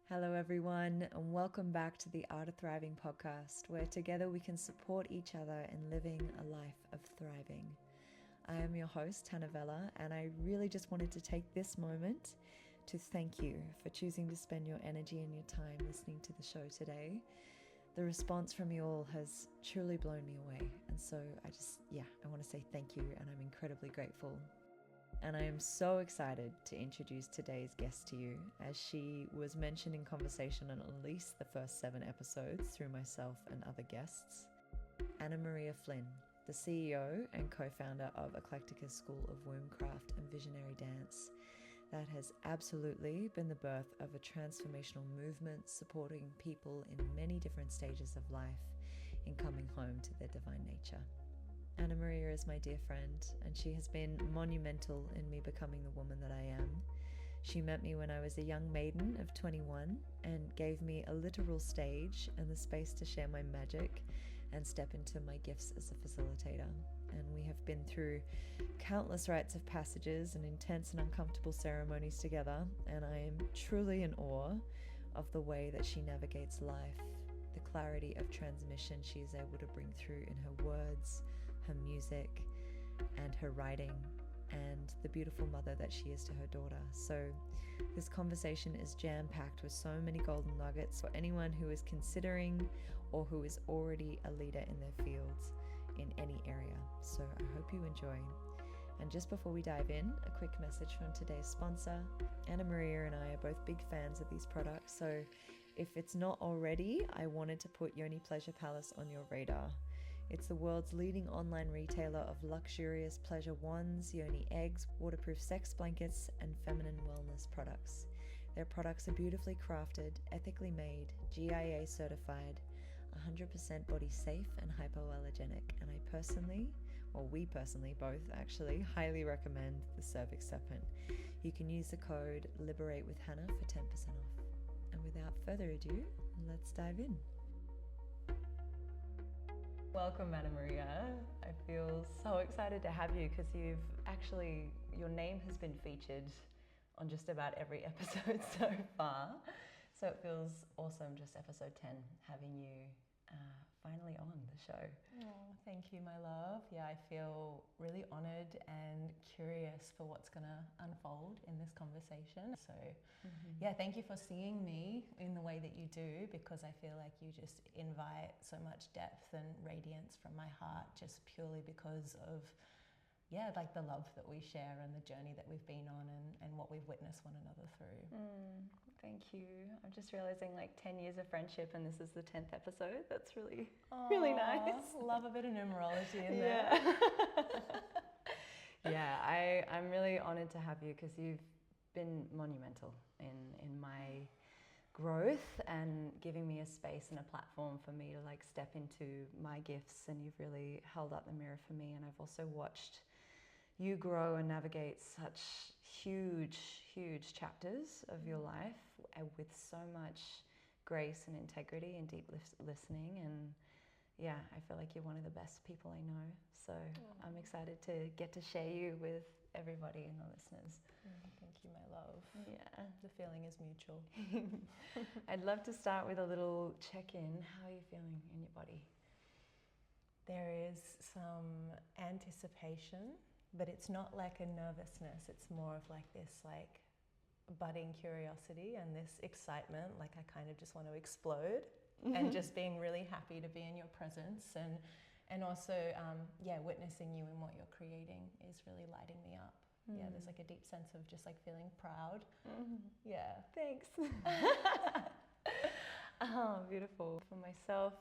Hello everyone, and welcome back to the Art of Thriving podcast, where together we can support each other in living a life of thriving. I am your host, Annavella, and I really just wanted to take this moment to thank you for choosing to spend your energy and your time listening to the show today. The response from you all has truly blown me away, and so I want to say thank you, and I'm incredibly grateful. And I am so excited to introduce today's guest to you, as she was mentioned in conversation on at least the first 7 episodes through myself and other guests. Annamaria Flynn, the CEO and co-founder of Eclectica's School of Wombcraft and Visionary Dance, that has absolutely been the birth of a transformational movement supporting people in many different stages of life in coming home to their divine nature. Annamaria is my dear friend, and she has been monumental in me becoming the woman that I am. She met me when I was a young maiden of 21 and gave me a literal stage and the space to share my magic and step into my gifts as a facilitator. And we have been through countless rites of passages and intense and uncomfortable ceremonies together, and I am truly in awe of the way that she navigates life, the clarity of transmission she is able to bring through in her words, her music, and her writing, and the beautiful mother that she is to her daughter. So this conversation is jam-packed with so many golden nuggets for anyone who is considering or who is already a leader in their fields in any area. So I hope you enjoy. And just before we dive in, a quick message from today's sponsor. Annamaria and I are both big fans of these products, so if it's not already, I wanted to put Yoni Pleasure Palace on your radar. It's the world's leading online retailer of luxurious pleasure wands, yoni eggs, waterproof sex blankets, and feminine wellness products. Their products are beautifully crafted, ethically made, GIA certified, 100% body safe and hypoallergenic, and we personally both actually highly recommend the cervix serpent. You can use the code LIBERATE with Hannah for 10% off. And without further ado, let's dive in. Welcome, Annamaria. I feel so excited to have you because your name has been featured on just about every episode so far. So it feels awesome, just episode 10, having you finally on the show. Oh, thank you, my love. Yeah, I feel really honored and curious for what's going to unfold in this conversation. So yeah, thank you for seeing me in the way that you do, because I feel like you just invite so much depth and radiance from my heart, just purely because of like the love that we share and the journey that we've been on and what we've witnessed one another through. Thank you. I'm just realizing 10 years of friendship and this is the 10th episode. That's really nice. Love a bit of numerology in there. Yeah, I'm really honored to have you because you've been monumental in my growth and giving me a space and a platform for me to step into my gifts, and you've really held up the mirror for me. And I've also watched you grow and navigate such huge chapters of your life with so much grace and integrity and deep listening. And yeah, I feel like you're one of the best people I know. So I'm excited to get to share you with everybody and the listeners. Thank you, my love. Yeah. The feeling is mutual. I'd love to start with a little check-in. How are you feeling in your body? There is some anticipation, but it's not like a nervousness. It's more of this budding curiosity and this excitement. I kind of just want to explode and just being really happy to be in your presence, and also witnessing you in what you're creating is really lighting me up. Yeah, there's a deep sense of just feeling proud. Yeah, thanks. Oh, beautiful. For myself,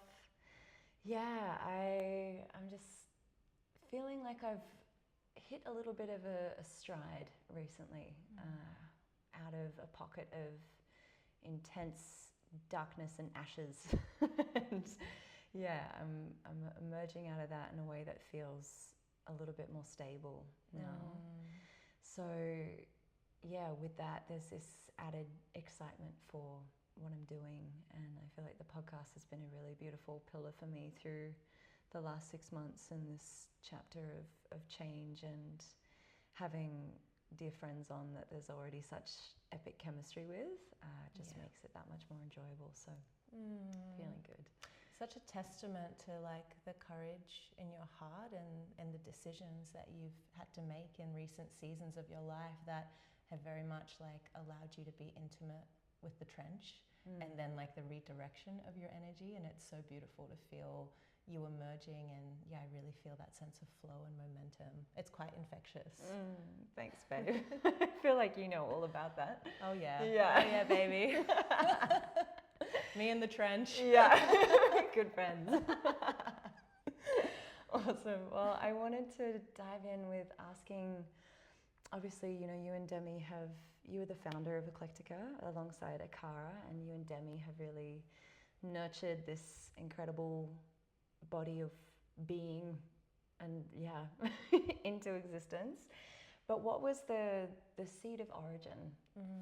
I'm just feeling like I've hit a little bit of a stride recently, out of a pocket of intense darkness and ashes. And I'm emerging out of that in a way that feels a little bit more stable now. So with that, there's this added excitement for what I'm doing, and I feel like the podcast has been a really beautiful pillar for me through the last 6 months in this chapter of change, and having dear friends on that there's already such epic chemistry with, just makes it that much more enjoyable. So feeling good. Such a testament to like the courage in your heart and the decisions that you've had to make in recent seasons of your life that have very much like allowed you to be intimate with the trench and then like the redirection of your energy. And it's so beautiful to feel you emerging, and I really feel that sense of flow and momentum. It's quite infectious. Thanks, babe. I feel like you know all about that. Oh yeah. Yeah. Oh yeah, baby. Me in the trench. Yeah. Good friends. Awesome. Well, I wanted to dive in with asking, obviously, you know, you and Demi you were the founder of Eclectica alongside Akara, and you and Demi have really nurtured this incredible body of being and into existence. But what was the seed of origin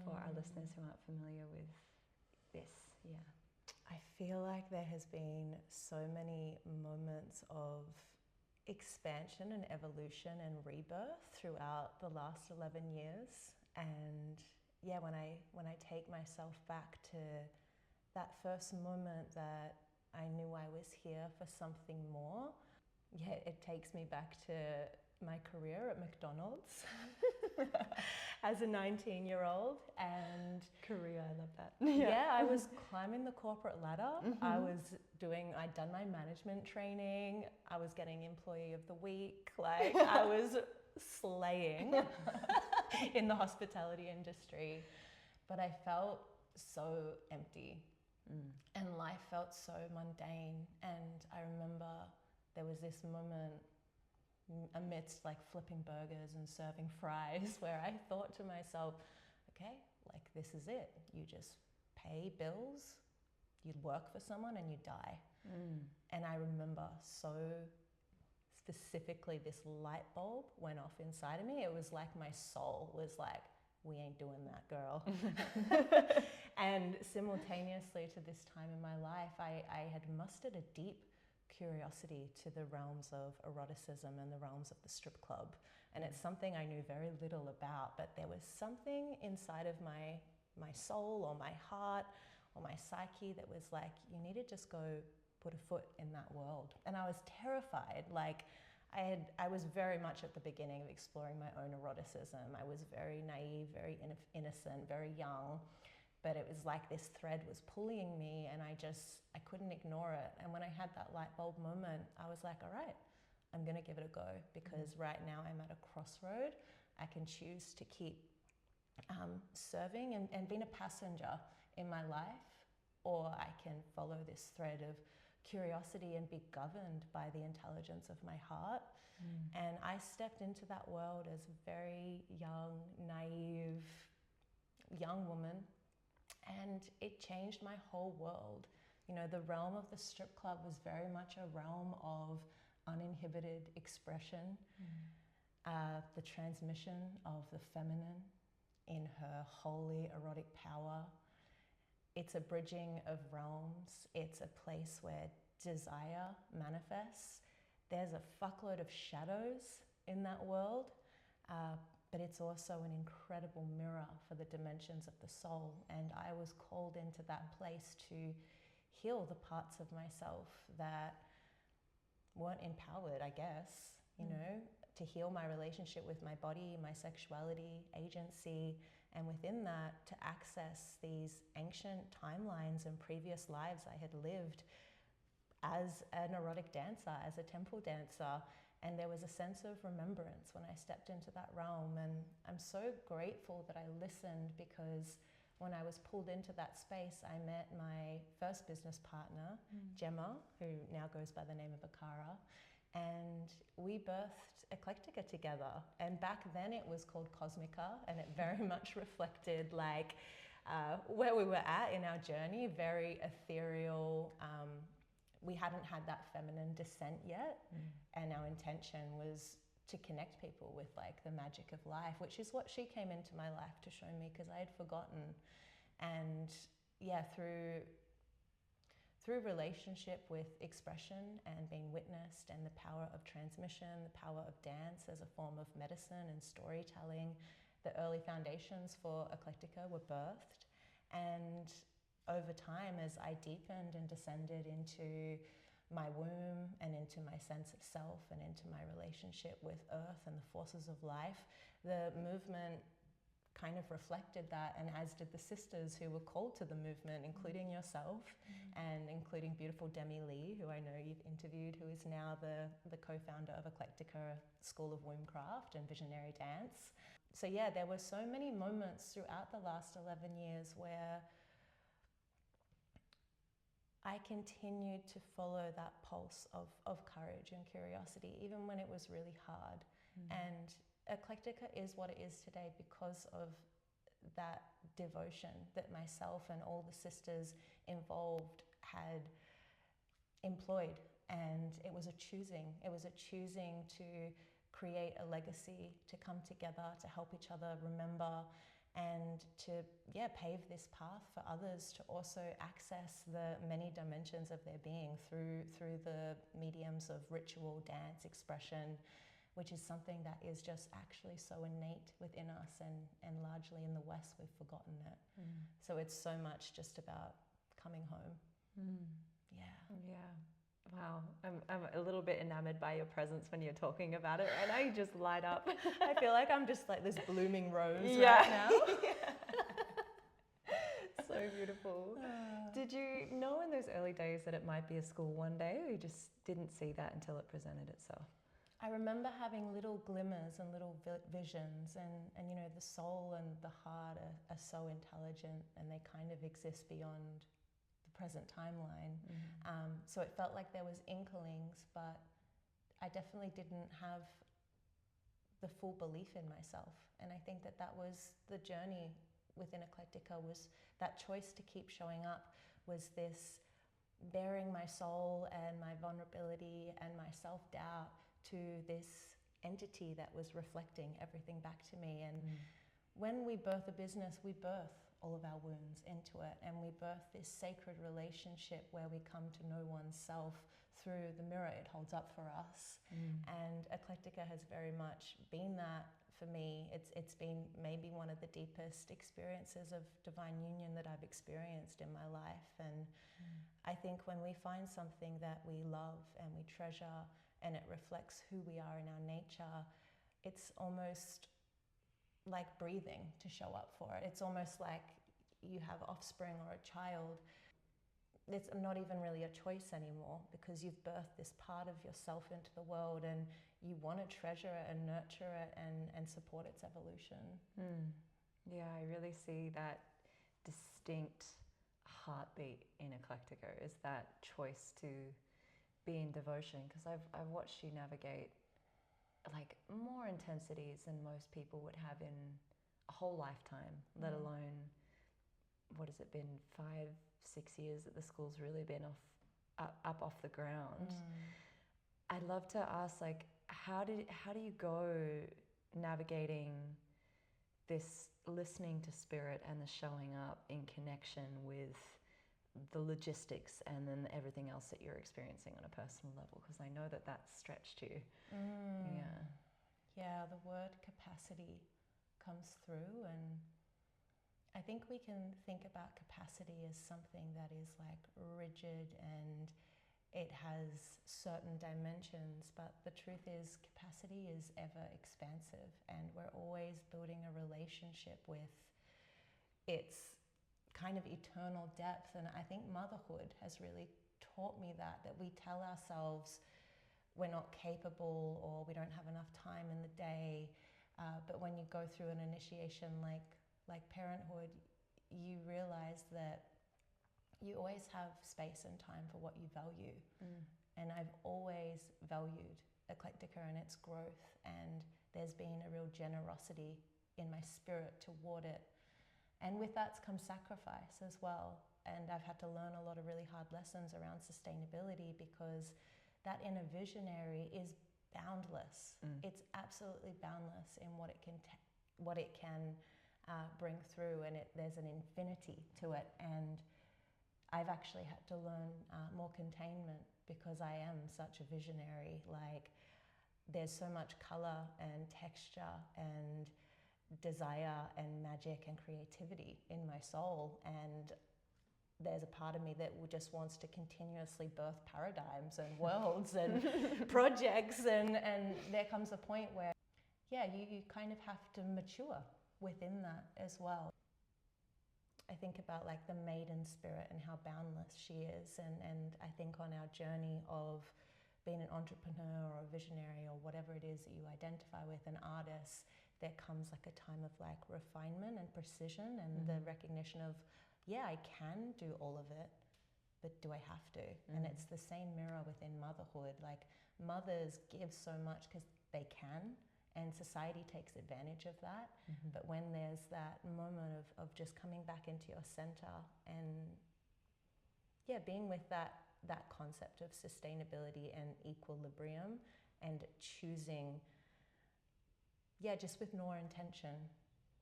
for our listeners who aren't familiar with this? Yeah. I feel like there has been so many moments of expansion and evolution and rebirth throughout the last 11 years. And when I take myself back to that first moment that I knew I was here for something more, it takes me back to my career at McDonald's as a 19-year-old. And Career, I love that. I was climbing the corporate ladder. I'd done my management training. I was getting employee of the week. Like I was slaying in the hospitality industry, but I felt so empty and life felt so mundane. And I remember there was this moment amidst like flipping burgers and serving fries where I thought to myself, okay, like this is it. You just pay bills, you work for someone, and you die. And I remember so specifically this light bulb went off inside of me. It was like my soul was like, we ain't doing that, girl. And simultaneously to this time in my life, I had mustered a deep curiosity to the realms of eroticism and the realms of the strip club. And it's something I knew very little about, but there was something inside of my soul or my heart or my psyche that was like, you need to just go put a foot in that world. And I was terrified. Like I was very much at the beginning of exploring my own eroticism. I was very naive, very innocent, very young. But it was like this thread was pulling me, and I couldn't ignore it. And when I had that light bulb moment, I was like, all right, I'm going to give it a go, because right now I'm at a crossroad. I can choose to keep serving and being a passenger in my life, or I can follow this thread of curiosity and be governed by the intelligence of my heart. And I stepped into that world as a very young, naive, young woman. And it changed my whole world. You know, the realm of the strip club was very much a realm of uninhibited expression, the transmission of the feminine in her holy erotic power. It's a bridging of realms. It's a place where desire manifests. There's a fuckload of shadows in that world, but it's also an incredible mirror for the dimensions of the soul. And I was called into that place to heal the parts of myself that weren't empowered, I guess, you know, to heal my relationship with my body, my sexuality, agency, and within that, to access these ancient timelines and previous lives I had lived as an erotic dancer, as a temple dancer. And there was a sense of remembrance when I stepped into that realm. And I'm so grateful that I listened, because when I was pulled into that space, I met my first business partner, Gemma, who now goes by the name of Akara. And we birthed Eclectica together. And back then it was called Cosmica, and it very much reflected like where we were at in our journey, very ethereal. We hadn't had that feminine descent yet, and our intention was to connect people with like the magic of life, which is what she came into my life to show me, because I had forgotten. And through relationship with expression and being witnessed, and the power of transmission, the power of dance as a form of medicine and storytelling, the early foundations for Eclectica were birthed. And over time, as I deepened and descended into my womb and into my sense of self and into my relationship with earth and the forces of life, the movement kind of reflected that, and as did the sisters who were called to the movement, including yourself and including beautiful Demi Lee, who I know you've interviewed, who is now the co-founder of Eclectica School of Wombcraft and Visionary Dance. So yeah, there were so many moments throughout the last 11 years where I continued to follow that pulse of courage and curiosity, even when it was really hard. And Eclectica is what it is today because of that devotion that myself and all the sisters involved had employed. And it was a choosing. It was a choosing to create a legacy, to come together, to help each other remember, and to pave this path for others to also access the many dimensions of their being through the mediums of ritual, dance, expression, which is something that is just actually so innate within us, and largely in the West we've forgotten it. So it's so much just about coming home. Yeah. Wow, I'm a little bit enamored by your presence when you're talking about it, and I just light up. I feel like I'm just like this blooming rose right now. So beautiful. Did you know in those early days that it might be a school one day, or you just didn't see that until it presented itself? I remember having little glimmers and little visions, and you know, the soul and the heart are so intelligent, and they kind of exist beyond the present timeline. So it felt like there was inklings, but I definitely didn't have the full belief in myself. And I think that was the journey within Eclectica, was that choice to keep showing up, was this bearing my soul and my vulnerability and my self-doubt to this entity that was reflecting everything back to me. And when we birth a business, we birth all of our wounds into it, and we birth this sacred relationship where we come to know oneself through the mirror it holds up for us. And Eclectica has very much been that for me. It's been maybe one of the deepest experiences of divine union that I've experienced in my life. And I think when we find something that we love and we treasure, and it reflects who we are in our nature, it's almost like breathing to show up for it. It's almost like you have offspring or a child. It's not even really a choice anymore, because you've birthed this part of yourself into the world, and you want to treasure it and nurture it and support its evolution. Yeah, I really see that distinct heartbeat in Eclectica, is that choice to be in devotion, because I've watched you navigate like more intensities than most people would have in a whole lifetime, let alone, what has it been, 5-6 years that the school's really been up off the ground. I'd love to ask, like, how do you go navigating this listening to spirit and the showing up in connection with the logistics and then everything else that you're experiencing on a personal level? Because I know that that's stretched you. Yeah, the word capacity comes through, and I think we can think about capacity as something that is like rigid and it has certain dimensions, but the truth is capacity is ever expansive, and we're always building a relationship with its kind of eternal depth. And I think motherhood has really taught me that we tell ourselves we're not capable or we don't have enough time in the day, but when you go through an initiation like parenthood, you realize that you always have space and time for what you value. And I've always valued Eclectica and its growth, and there's been a real generosity in my spirit toward it. And with that comes sacrifice as well. And I've had to learn a lot of really hard lessons around sustainability, because that inner visionary is boundless. It's absolutely boundless in what it can bring through, and there's an infinity to it. And I've actually had to learn more containment, because I am such a visionary. Like, there's so much color and texture and desire and magic and creativity in my soul, and there's a part of me that just wants to continuously birth paradigms and worlds and projects, and there comes a point where you kind of have to mature within that as well. I think about like the maiden spirit and how boundless she is, and I think on our journey of being an entrepreneur or a visionary or whatever it is that you identify with, an artist, there comes like a time of like refinement and precision and the recognition of, I can do all of it, but do I have to? And it's the same mirror within motherhood. Like, mothers give so much because they can, and society takes advantage of that. But when there's that moment of just coming back into your center and being with that concept of sustainability and equilibrium, and choosing just with more intention,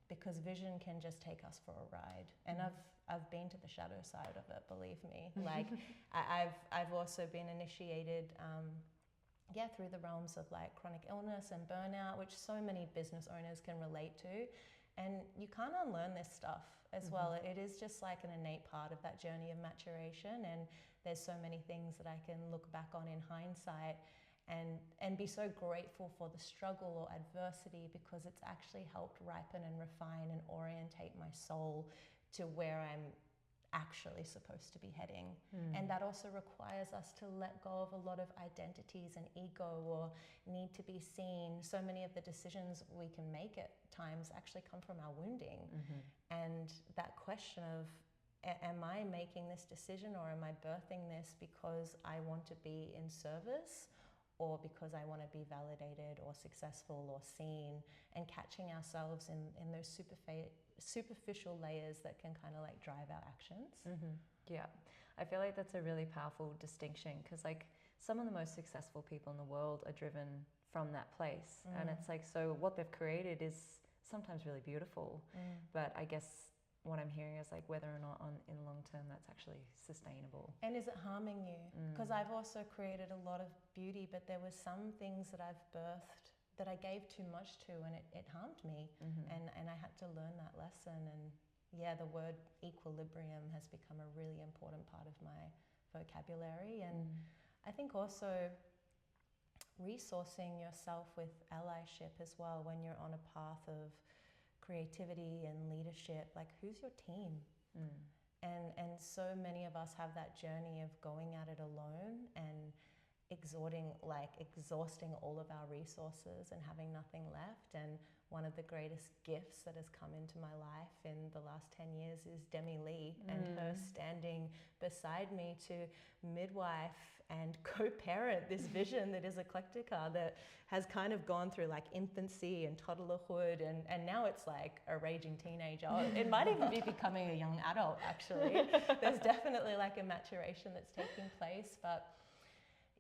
because vision can just take us for a ride. And I've been to the shadow side of it, believe me. Like, I've also been initiated through the realms of like chronic illness and burnout, which so many business owners can relate to. And you can't unlearn this stuff as well. It is just like an innate part of that journey of maturation. And there's so many things that I can look back on in hindsight and be so grateful for the struggle or adversity, because it's actually helped ripen and refine and orientate my soul to where I'm actually supposed to be heading. And that also requires us to let go of a lot of identities and ego or need to be seen. So many of the decisions we can make at times actually come from our wounding. And that question of, am I making this decision, or am I birthing this because I want to be in service, or because I want to be validated or successful or seen, and catching ourselves in those superficial layers that can kind of like drive our actions. Yeah, I feel like that's a really powerful distinction, because like some of the most successful people in the world are driven from that place. And it's like, so what they've created is sometimes really beautiful, but I guess what I'm hearing is like whether or not in long term that's actually sustainable. And is it harming you? Because I've also created a lot of beauty, but there were some things that I've birthed that I gave too much to, and it harmed me. And I had to learn that lesson. And the word equilibrium has become a really important part of my vocabulary. And I think also resourcing yourself with allyship as well when you're on a path of creativity and leadership. Like, who's your team? And so many of us have that journey of going at it alone and exhausting all of our resources and having nothing left. And one of the greatest gifts that has come into my life in the last 10 years is Demi Lee, and her standing beside me to midwife and co-parent this vision that is Eclectica, that has kind of gone through like infancy and toddlerhood, and now it's like a raging teenager. It might even be becoming a young adult, actually. There's definitely like a maturation that's taking place, but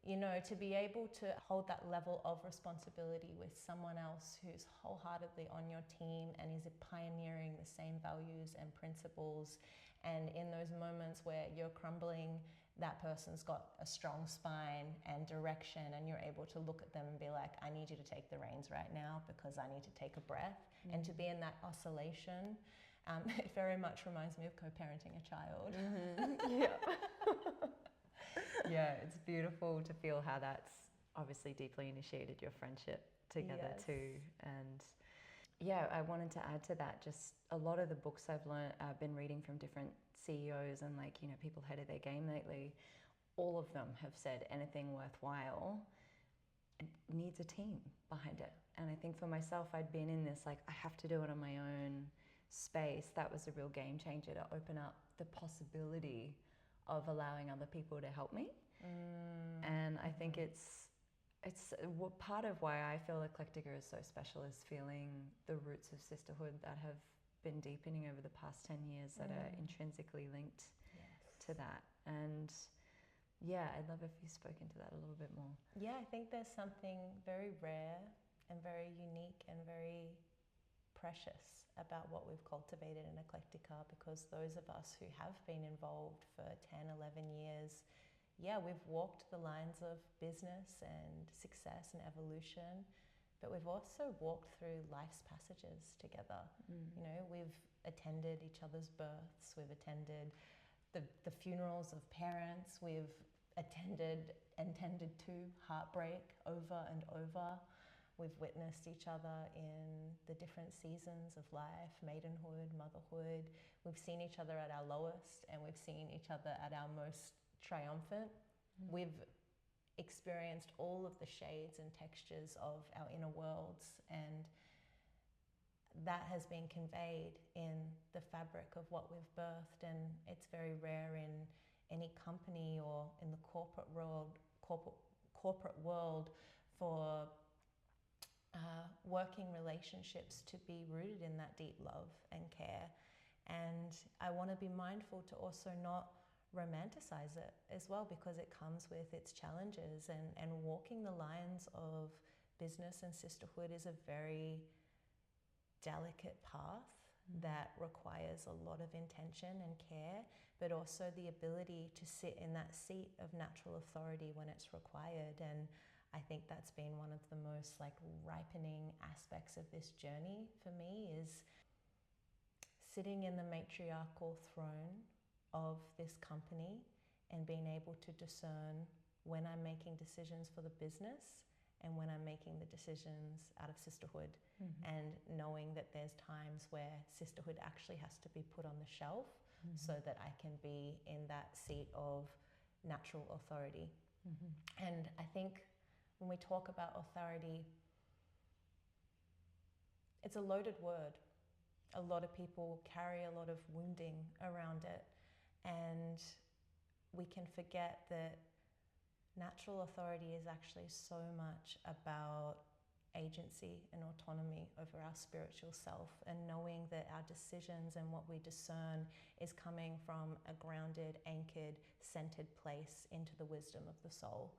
you know, to be able to hold that level of responsibility with someone else who's wholeheartedly on your team and is pioneering the same values and principles, and in those moments where you're crumbling, that person's got a strong spine and direction, and you're able to look at them and be like, I need you to take the reins right now because I need to take a breath. And to be in that oscillation, it very much reminds me of co-parenting a child. Yeah, it's beautiful to feel how that's obviously deeply initiated your friendship together too. And yeah, I wanted to add to that, just a lot of the books I've been reading from different CEOs and like, you know, people ahead of their game lately, all of them have said anything worthwhile needs a team behind it. And I think for myself, I'd been in this like, I have to do it on my own space. That was a real game changer, to open up the possibility of allowing other people to help me. And I think it's part of why I feel Eclectica is so special, is feeling the roots of sisterhood that have been deepening over the past 10 years that are intrinsically linked to that. And yeah, I'd love if you've spoken to that a little bit more. Yeah, I think there's something very rare and very unique and very precious about what we've cultivated in Eclectica, because those of us who have been involved for 10, 11 years, we've walked the lines of business and success and evolution, but we've also walked through life's passages together. You know, we've attended each other's births, we've attended the funerals of parents, we've attended and tended to heartbreak over and over. We've witnessed each other in the different seasons of life, maidenhood, motherhood. We've seen each other at our lowest, and we've seen each other at our most triumphant. We've experienced all of the shades and textures of our inner worlds, and that has been conveyed in the fabric of what we've birthed. And it's very rare in any company or in the corporate world for working relationships to be rooted in that deep love and care. And I want to be mindful to also not romanticize it as well, because it comes with its challenges, and walking the lines of business and sisterhood is a very delicate path that requires a lot of intention and care, but also the ability to sit in that seat of natural authority when it's required. And I think that's been one of the most ripening aspects of this journey for me, is sitting in the matriarchal throne of this company and being able to discern when I'm making decisions for the business and when I'm making the decisions out of sisterhood, and knowing that there's times where sisterhood actually has to be put on the shelf so that I can be in that seat of natural authority. And I think when we talk about authority, it's a loaded word. A lot of people carry a lot of wounding around it, and we can forget that natural authority is actually so much about agency and autonomy over our spiritual self, and knowing that our decisions and what we discern is coming from a grounded, anchored, centered place into the wisdom of the soul.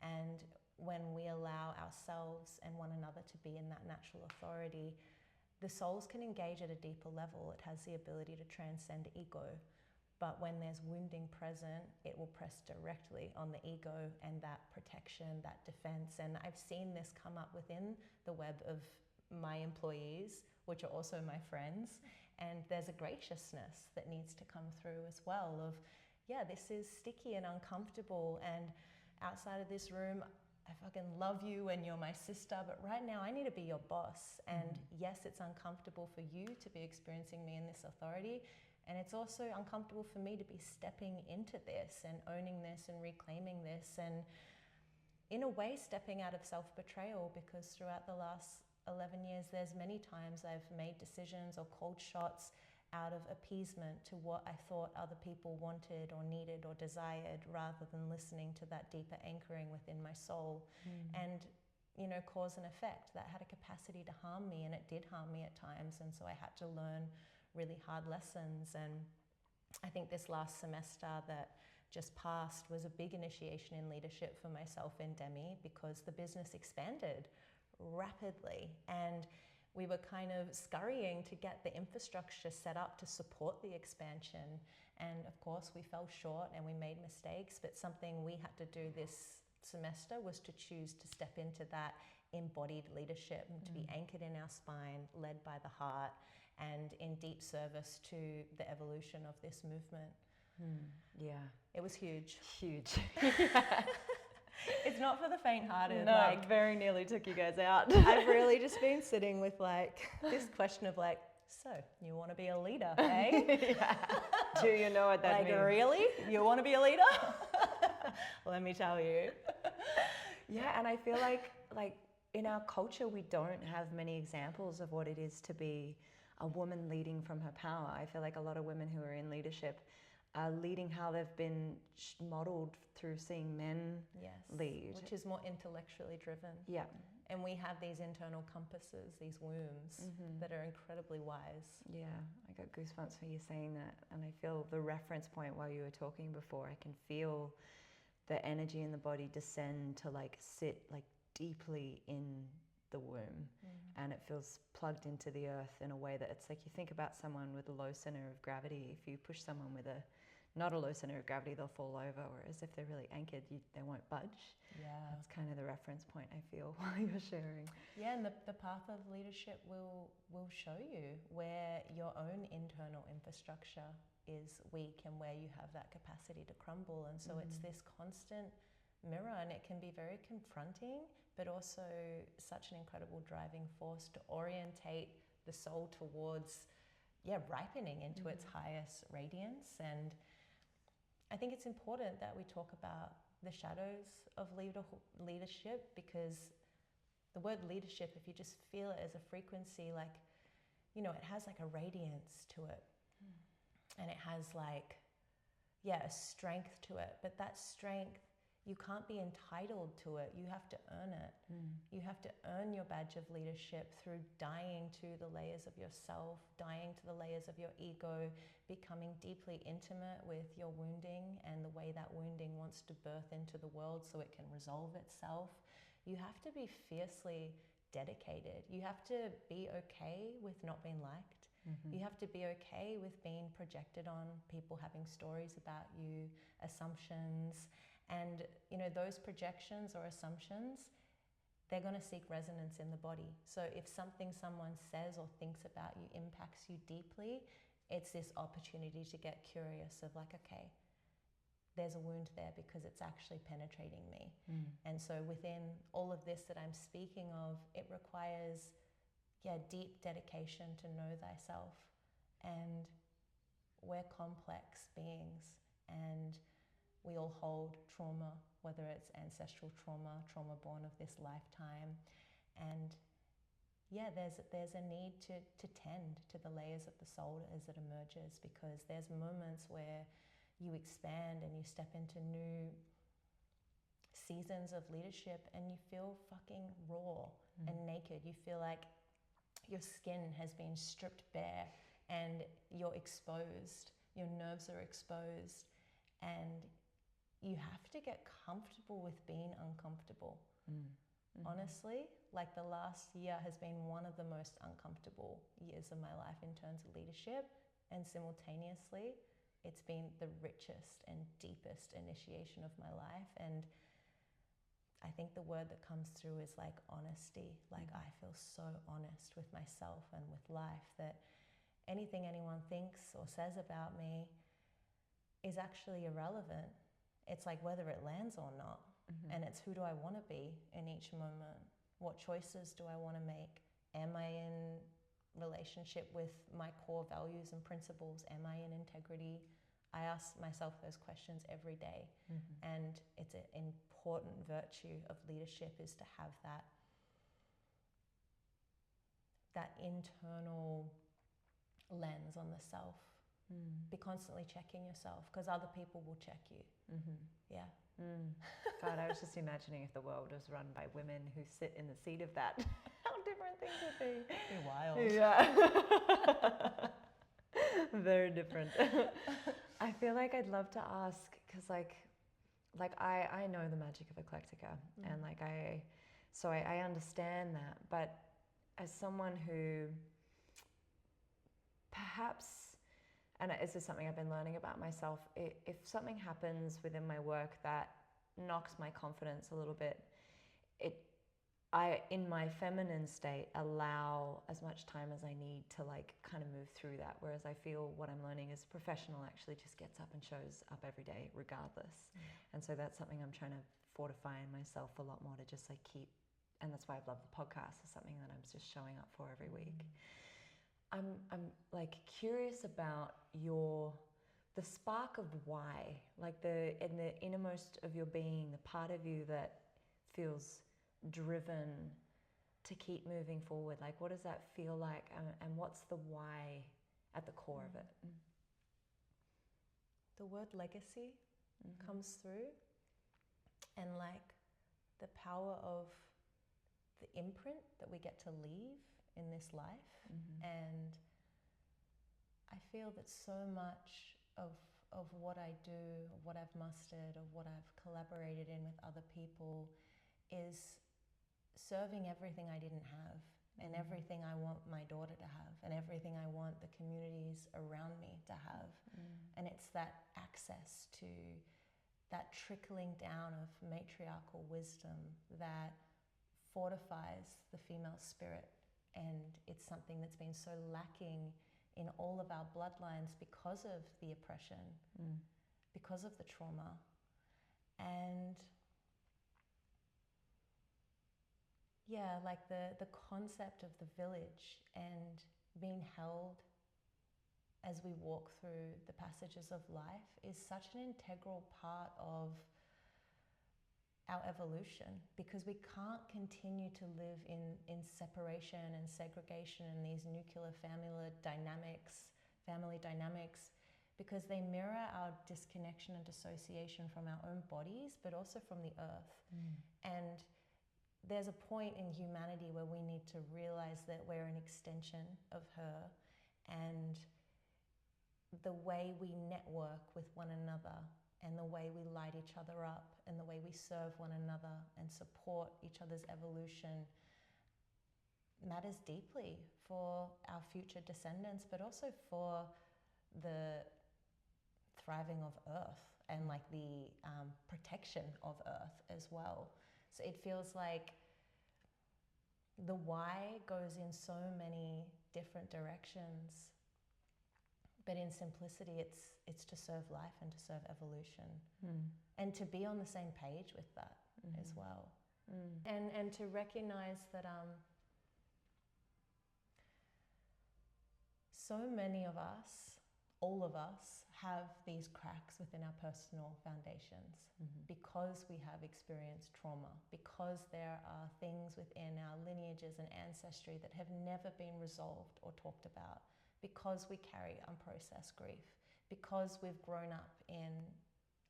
And when we allow ourselves and one another to be in that natural authority, the souls can engage at a deeper level. It has the ability to transcend ego. But when there's wounding present, it will press directly on the ego and that protection, that defense. And I've seen this come up within the web of my employees, which are also my friends. And there's a graciousness that needs to come through as well of, yeah, this is sticky and uncomfortable. And outside of this room, I fucking love you and you're my sister, but right now I need to be your boss. And yes, it's uncomfortable for you to be experiencing me in this authority. And it's also uncomfortable for me to be stepping into this and owning this and reclaiming this, and in a way stepping out of self-betrayal, because throughout the last 11 years, there's many times I've made decisions or called shots out of appeasement to what I thought other people wanted or needed or desired, rather than listening to that deeper anchoring within my soul. And, you know, cause and effect, that had a capacity to harm me, and it did harm me at times. And so I had to learn really hard lessons. And I think this last semester that just passed was a big initiation in leadership for myself and Demi, because the business expanded rapidly, and we were kind of scurrying to get the infrastructure set up to support the expansion. And of course we fell short and we made mistakes, but something we had to do this semester was to choose to step into that embodied leadership, and to be anchored in our spine, led by the heart, and in deep service to the evolution of this movement. Yeah. It was huge. Huge. It's not for the faint-hearted. No, very nearly took you guys out. I've really just been sitting with this question of so you want to be a leader, eh? Do you know what that means? Really? You want to be a leader? Let me tell you. Yeah, and I feel like in our culture, we don't have many examples of what it is to be a woman leading from her power. I feel like a lot of women who are in leadership are leading how they've been modeled through seeing men lead. Which is more intellectually driven. Yeah. And we have these internal compasses, these wombs that are incredibly wise. Yeah, I got goosebumps for you saying that. And I feel the reference point while you were talking before, I can feel the energy in the body descend to sit deeply in the womb, and it feels plugged into the earth in a way that it's like, you think about someone with a low center of gravity. If you push someone with a not a low center of gravity, they'll fall over, whereas if they're really anchored, they won't budge. Yeah. That's kind of the reference point I feel while you're sharing. Yeah, and the path of leadership will show you where your own internal infrastructure is weak and where you have that capacity to crumble. And so it's this constant mirror, and it can be very confronting, but also such an incredible driving force to orientate the soul towards ripening into its highest radiance. And I think it's important that we talk about the shadows of leadership, because the word leadership, if you just feel it as a frequency, like, you know, it has like a radiance to it, and it has like, a strength to it. But that strength, you can't be entitled to it. You have to earn it. You have to earn your badge of leadership through dying to the layers of yourself, dying to the layers of your ego, becoming deeply intimate with your wounding and the way that wounding wants to birth into the world so it can resolve itself. You have to be fiercely dedicated. You have to be okay with not being liked. You have to be okay with being projected on, people having stories about you, assumptions. And, you know, those projections or assumptions, they're going to seek resonance in the body. So if something someone says or thinks about you impacts you deeply, it's this opportunity to get curious of like, okay, there's a wound there because it's actually penetrating me. And so within all of this that I'm speaking of, it requires deep dedication to know thyself. And we're complex beings, and we all hold trauma, whether it's ancestral trauma, trauma born of this lifetime. And there's a need to tend to the layers of the soul as it emerges, because there's moments where you expand and you step into new seasons of leadership and you feel fucking raw and naked. You feel like your skin has been stripped bare and you're exposed, your nerves are exposed, and you have to get comfortable with being uncomfortable. Honestly, like the last year has been one of the most uncomfortable years of my life in terms of leadership, and simultaneously it's been the richest and deepest initiation of my life. And I think the word that comes through is like honesty. Like I feel so honest with myself and with life that anything anyone thinks or says about me is actually irrelevant. It's like whether it lands or not. And it's who do I want to be in each moment? What choices do I want to make? Am I in relationship with my core values and principles? Am I in integrity? I ask myself those questions every day. And it's an important virtue of leadership is to have that internal lens on the self. Be constantly checking yourself, because other people will check you. God, I was just imagining if the world was run by women who sit in the seat of that, how different things would be. Be wild. Yeah. Very different. I feel like I'd love to ask, because like I know the magic of Eclectica, and like I understand that, but as someone who perhaps, and this is something I've been learning about myself, if something happens within my work that knocks my confidence a little bit, I, in my feminine state, allow as much time as I need to like kind of move through that. Whereas I feel what I'm learning as a professional actually just gets up and shows up every day regardless. And so that's something I'm trying to fortify in myself a lot more, to just like keep, and that's why I love the podcast, is something that I'm just showing up for every week. I'm like curious about the spark of why, like in the innermost of your being, the part of you that feels driven to keep moving forward. Like, what does that feel like, and what's the why at the core of it? The word legacy comes through, and like the power of the imprint that we get to leave in this life. And I feel that so much of what I do, of what I've mustered, of what I've collaborated in with other people is serving everything I didn't have. and everything I want my daughter to have, and everything I want the communities around me to have. And it's that access to that trickling down of matriarchal wisdom that fortifies the female spirit. And it's something that's been so lacking in all of our bloodlines because of the oppression, because of the trauma. And yeah, like the concept of the village and being held as we walk through the passages of life is such an integral part of our evolution, because we can't continue to live in separation and segregation and these nuclear family dynamics, because they mirror our disconnection and dissociation from our own bodies, but also from the earth. And there's a point in humanity where we need to realize that we're an extension of her, and the way we network with one another and the way we light each other up and the way we serve one another and support each other's evolution matters deeply for our future descendants, but also for the thriving of Earth and like the protection of Earth as well. So it feels like the why goes in so many different directions, but in simplicity, it's to serve life and to serve evolution, and to be on the same page with that as well, and to recognize that so many of us, all of us, have these cracks within our personal foundations because we have experienced trauma, because there are things within our lineages and ancestry that have never been resolved or talked about, because we carry unprocessed grief, because we've grown up in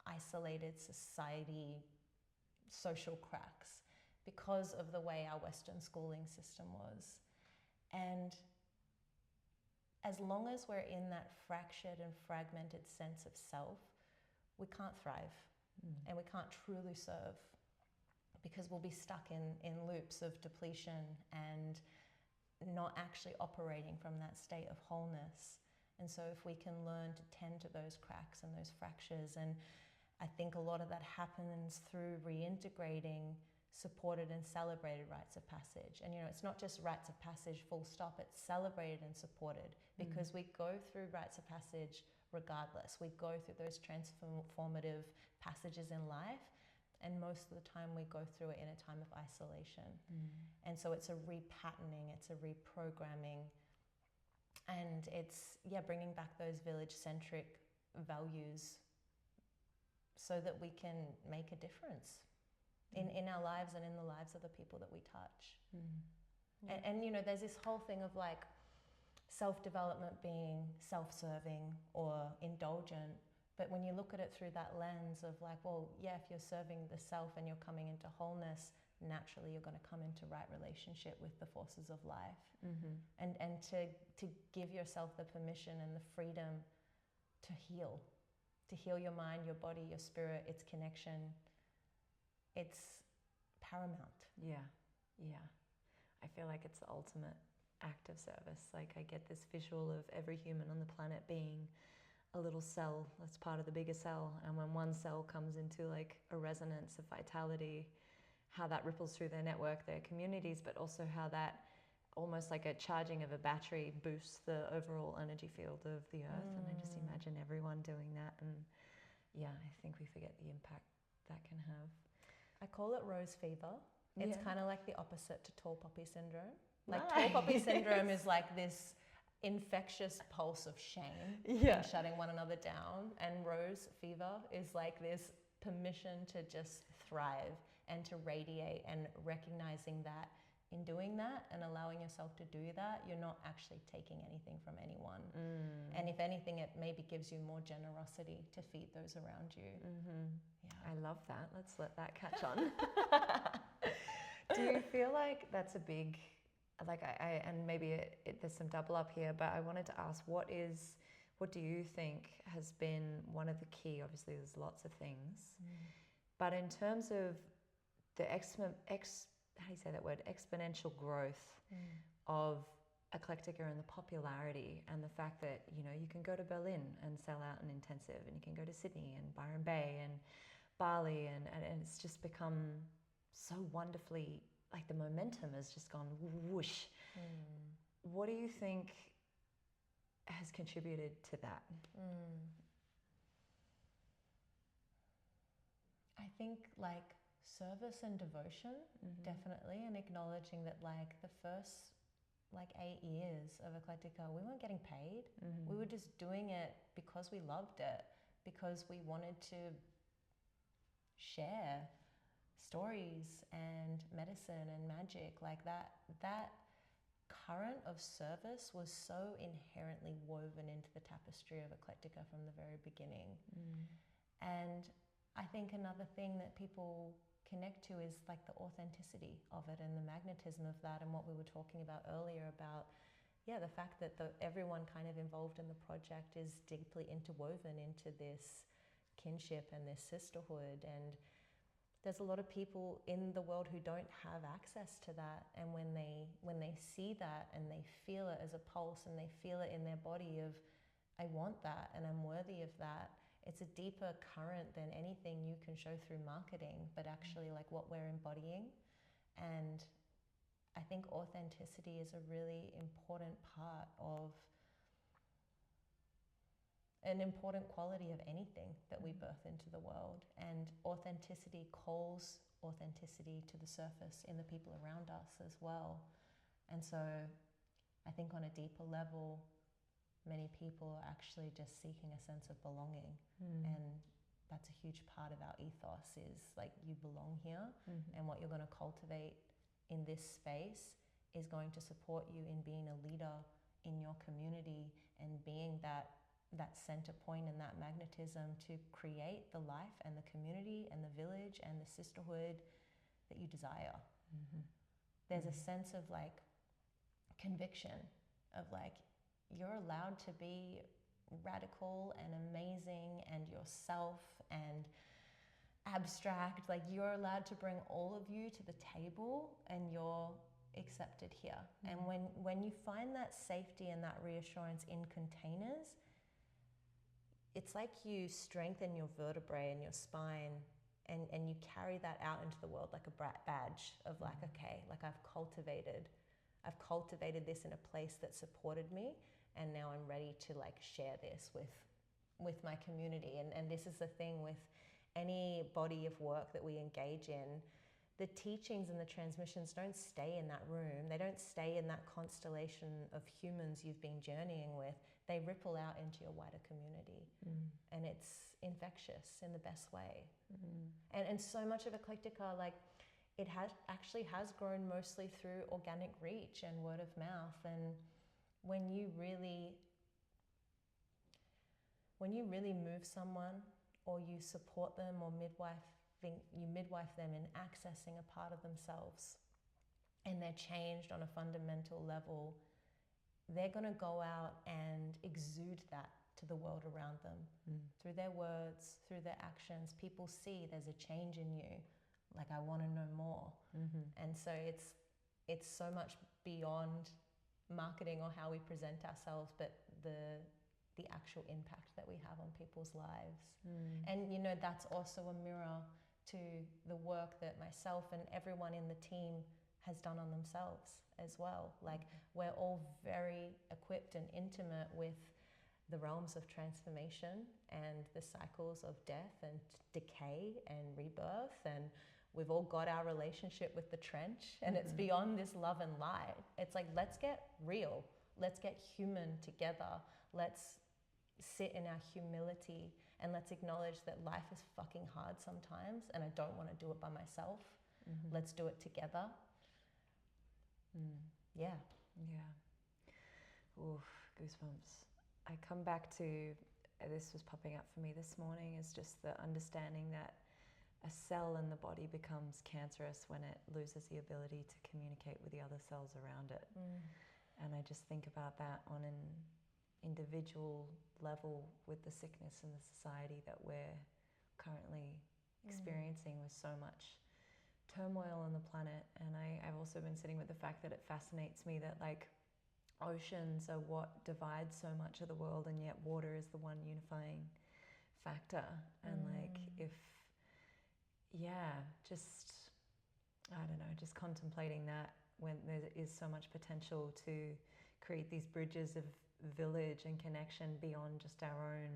isolated society, social cracks, because of the way our Western schooling system was. And as long as we're in that fractured and fragmented sense of self, we can't thrive and we can't truly serve, because we'll be stuck in loops of depletion and not actually operating from that state of wholeness. And so if we can learn to tend to those cracks and those fractures, and I think a lot of that happens through reintegrating supported and celebrated rites of passage. And it's not just rites of passage full stop, it's celebrated and supported, because we go through rites of passage regardless. We go through those transformative passages in life, and most of the time we go through it in a time of isolation. And so it's a repatterning, it's a reprogramming, and it's bringing back those village-centric values so that we can make a difference in our lives and in the lives of the people that we touch. And there's this whole thing of like self-development being self-serving or indulgent, but when you look at it through that lens of like, well, if you're serving the self and you're coming into wholeness, naturally you're going to come into right relationship with the forces of life. And to give yourself the permission and the freedom to heal your mind, your body, your spirit, its connection. It's paramount. Yeah. I feel like it's the ultimate act of service. Like I get this visual of every human on the planet being a little cell that's part of the bigger cell, and when one cell comes into like a resonance of vitality, how that ripples through their network, their communities, but also how that almost like a charging of a battery boosts the overall energy field of the earth. And I just imagine everyone doing that, and I think we forget the impact that can have. I call it rose fever. It's kind of like the opposite to tall poppy syndrome. Like tall poppy syndrome is like this infectious pulse of shame and shutting one another down, and rose fever is like this permission to just thrive and to radiate, and recognizing that in doing that and allowing yourself to do that, you're not actually taking anything from anyone. And if anything, it maybe gives you more generosity to feed ththose around you. I love that. Let's let that catch on. Do you feel like that's a big, like and maybe there's some double up here, but I wanted to ask, what do you think has been one of the key, obviously there's lots of things, but in terms of the how do you say that word, exponential growth of Eclectica and the popularity and the fact that, you know, you can go to Berlin and sell out an intensive, and you can go to Sydney and Byron Bay and Bali, and it's just become so wonderfully, like the momentum has just gone whoosh. What do you think has contributed to that? I think like service and devotion, definitely, and acknowledging that like the first like 8 years of Eclectica, we weren't getting paid. We were just doing it because we loved it, because we wanted to share stories and medicine and magic. Like that current of service was so inherently woven into the tapestry of Eclectica from the very beginning. And I think another thing that people connect to is like the authenticity of it and the magnetism of that, and what we were talking about earlier about, the fact that everyone kind of involved in the project is deeply interwoven into this kinship and this sisterhood. And there's a lot of people in the world who don't have access to that, and when they see that and they feel it as a pulse and they feel it in their body of, I want that and I'm worthy of that, it's a deeper current than anything you can show through marketing, but actually like what we're embodying. And I think authenticity is a really important part of an important quality of anything that we birth into the world. And authenticity calls authenticity to the surface in the people around us as well. And so I think on a deeper level, many people are actually just seeking a sense of belonging. And that's a huge part of our ethos, is like, you belong here, and what you're going to cultivate in this space is going to support you in being a leader in your community and being that center point and that magnetism to create the life and the community and the village and the sisterhood that you desire. There's a sense of like conviction of like, you're allowed to be radical and amazing and yourself and abstract. Like, you're allowed to bring all of you to the table and you're accepted here. And when you find that safety and that reassurance in containers, it's like you strengthen your vertebrae and your spine, and you carry that out into the world like a badge of like, okay, like I've cultivated this in a place that supported me, and now I'm ready to like share this with my community. And this is the thing with any body of work that we engage in. The teachings and the transmissions don't stay in that room. They don't stay in that constellation of humans you've been journeying with. They ripple out into your wider community. And it's infectious in the best way. And so much of Eclectica, like, it has grown mostly through organic reach and word of mouth. And when you really move someone, or you support them, or you midwife them in accessing a part of themselves, and they're changed on a fundamental level, they're going to go out and exude that to the world around them. Through their words, through their actions. People see there's a change in you. Like, I want to know more. And so it's so much beyond marketing or how we present ourselves, but the actual impact that we have on people's lives. And you know, that's also a mirror to the work that myself and everyone in the team has done on themselves as well. Like, we're all very equipped and intimate with the realms of transformation and the cycles of death and decay and rebirth, and we've all got our relationship with the trench, and it's beyond this love and light. It's like, let's get real, let's get human together, let's sit in our humility, and let's acknowledge that life is fucking hard sometimes, and I don't want to do it by myself. Let's do it together. Yeah. Oof, goosebumps. I come back to, this was popping up for me this morning, is just the understanding that a cell in the body becomes cancerous when it loses the ability to communicate with the other cells around it. And I just think about that on an individual level with the sickness in the society that we're currently experiencing, with so much turmoil on the planet, and I've also been sitting with the fact that it fascinates me that like oceans are what divides so much of the world, and yet water is the one unifying factor. And like if just I don't know, just contemplating that when there is so much potential to create these bridges of village and connection beyond just our own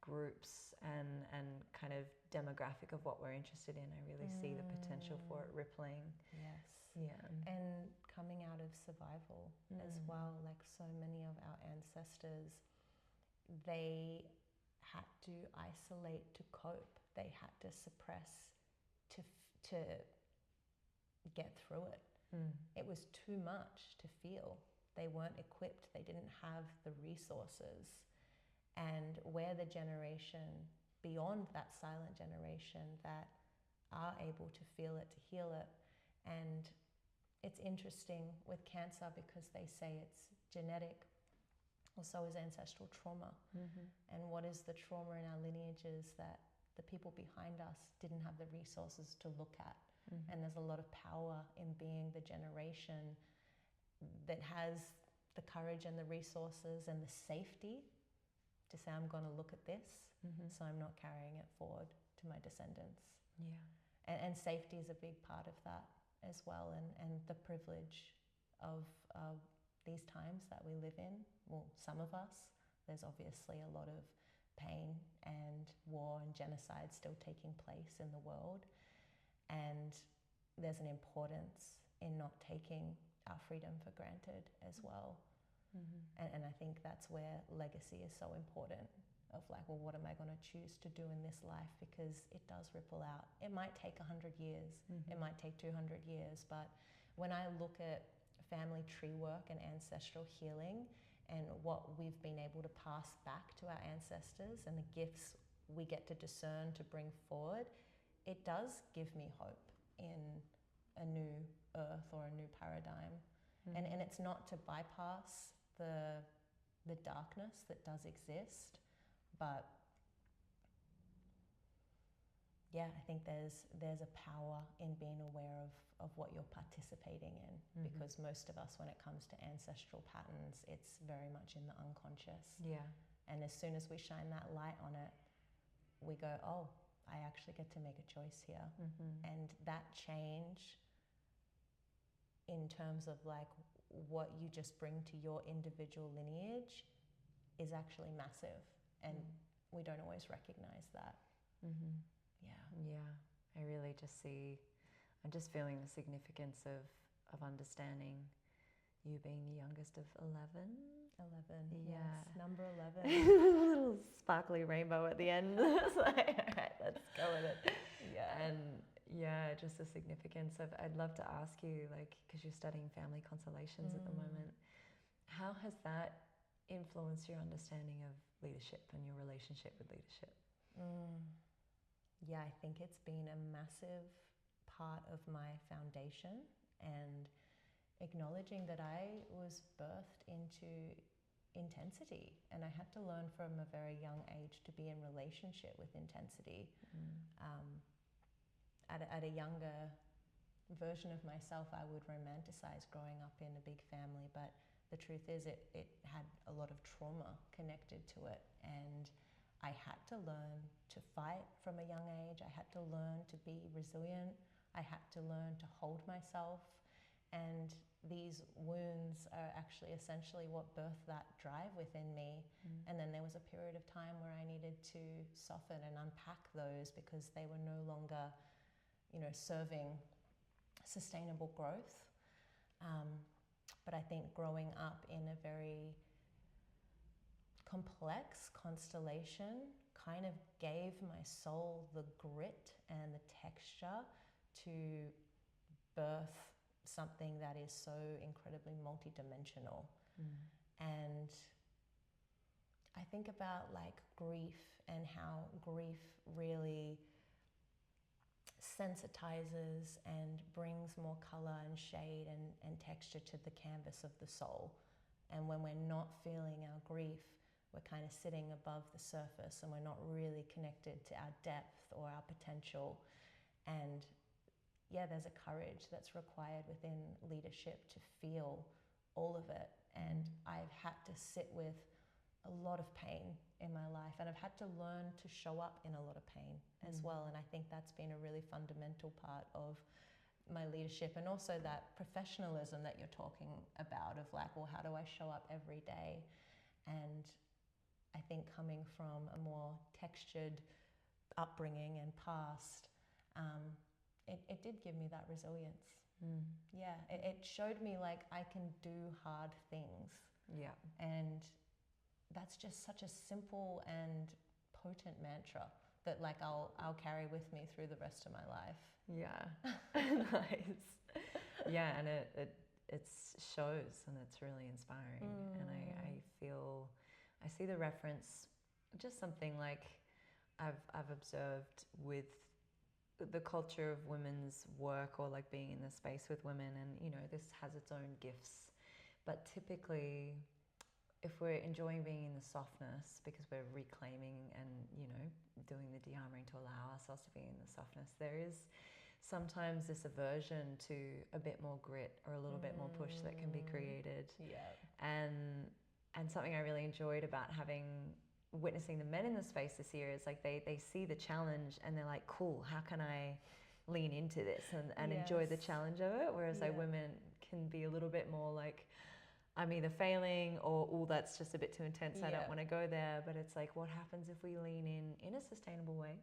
groups and kind of demographic of what we're interested in. I really see the potential for it rippling. Yes. Yeah. And coming out of survival as well, like so many of our ancestors, they had to isolate to cope. They had to suppress to get through it. It was too much to feel. They weren't equipped. They didn't have the resources. And we're the generation beyond that silent generation that are able to feel it, to heal it. And it's interesting with cancer because they say it's genetic, or so is ancestral trauma. And what is the trauma in our lineages that the people behind us didn't have the resources to look at? And there's a lot of power in being the generation that has the courage and the resources and the safety to say, I'm going to look at this, so I'm not carrying it forward to my descendants. Yeah. And safety is a big part of that as well, and the privilege of these times that we live in. Well, some of us, there's obviously a lot of pain and war and genocide still taking place in the world. And there's an importance in not taking our freedom for granted as well. And I think that's where legacy is so important, of like, well, what am I going to choose to do in this life? Because it does ripple out. It might take 100 years, it might take 200 years, but when I look at family tree work and ancestral healing and what we've been able to pass back to our ancestors and the gifts we get to discern to bring forward, it does give me hope in a new earth or a new paradigm. And it's not to bypass the darkness that does exist, but yeah, I think there's a power in being aware of what you're participating in, because most of us, when it comes to ancestral patterns, it's very much in the unconscious. Yeah. And as soon as we shine that light on it, we go, oh, I actually get to make a choice here. And that change in terms of like what you just bring to your individual lineage is actually massive, and we don't always recognize that. Yeah, I really just see, I'm just feeling the significance of understanding you being the youngest of 11. 11, yeah. Yes, number 11. A little sparkly rainbow at the end. It's like, all right, let's go with it. Yeah. And yeah, just the significance of, I'd love to ask you, like, because you're studying family constellations at the moment, how has that influenced your understanding of leadership and your relationship with leadership? Yeah, I think it's been a massive part of my foundation, and acknowledging that I was birthed into intensity, and I had to learn from a very young age to be in relationship with intensity. At a younger version of myself, I would romanticize growing up in a big family, but the truth is it had a lot of trauma connected to it, and I had to learn to fight from a young age. I had to learn to be resilient. I had to learn to hold myself, and these wounds are actually essentially what birthed that drive within me. And then there was a period of time where I needed to soften and unpack those because they were no longer, serving sustainable growth. But I think growing up in a very complex constellation kind of gave my soul the grit and the texture to birth something that is so incredibly multidimensional. And I think about like grief and how grief really sensitizes and brings more color and shade and texture to the canvas of the soul. And when we're not feeling our grief, we're kind of sitting above the surface and we're not really connected to our depth or our potential. And there's a courage that's required within leadership to feel all of it. And I've had to sit with a lot of pain in my life, and I've had to learn to show up in a lot of pain as well. And I think that's been a really fundamental part of my leadership, and also that professionalism that you're talking about of like, well, how do I show up every day? And I think coming from a more textured upbringing and past, it did give me that resilience. Yeah, it showed me like I can do hard things. Yeah. And that's just such a simple and potent mantra that like I'll carry with me through the rest of my life. Yeah. Nice. Yeah, and it shows, and it's really inspiring. And I see the reference, just something like I've observed with the culture of women's work, or like being in the space with women, and you know, this has its own gifts, but typically if we're enjoying being in the softness because we're reclaiming and, you know, doing the de-armoring to allow ourselves to be in the softness, there is sometimes this aversion to a bit more grit or a little bit more push that can be created. Yeah. And something I really enjoyed about witnessing the men in the space this year is like they see the challenge and they're like, cool, how can I lean into this and enjoy the challenge of it? Whereas like women can be a little bit more like, I'm either failing or, oh, that's just a bit too intense, I don't want to go there. But it's like, what happens if we lean in a sustainable way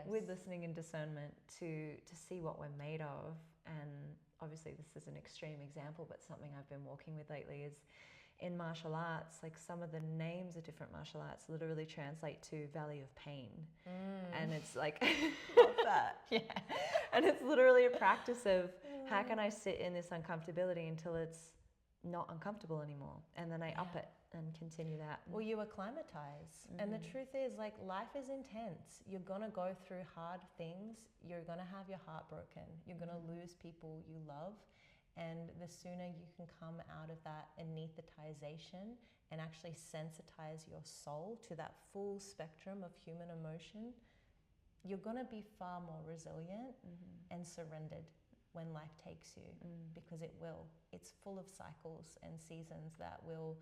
with listening and discernment to see what we're made of? And obviously this is an extreme example, but something I've been walking with lately is in martial arts, like some of the names of different martial arts literally translate to Valley of Pain. And it's like, love that. Yeah. And it's literally a practice of how can I sit in this uncomfortability until it's not uncomfortable anymore, and then I up it and continue that. Well, you acclimatize. And the truth is, like, life is intense. You're gonna go through hard things. You're gonna have your heart broken. You're gonna lose people you love. And the sooner you can come out of that anesthetization and actually sensitize your soul to that full spectrum of human emotion, you're gonna be far more resilient and surrendered when life takes you, because it will. It's full of cycles and seasons that will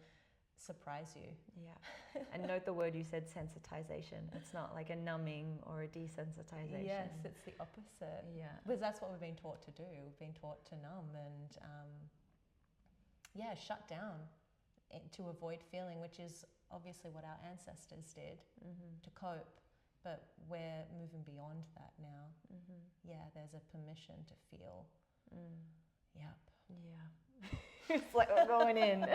surprise you. Yeah. And note the word you said, sensitization. It's not like a numbing or a desensitization. Yes, it's the opposite. Yeah. Because that's what we've been taught to do. We've been taught to numb and shut down to avoid feeling, which is obviously what our ancestors did to cope. But we're moving beyond that now. Yeah, there's a permission to feel. Yep. Yeah. It's like we're going in.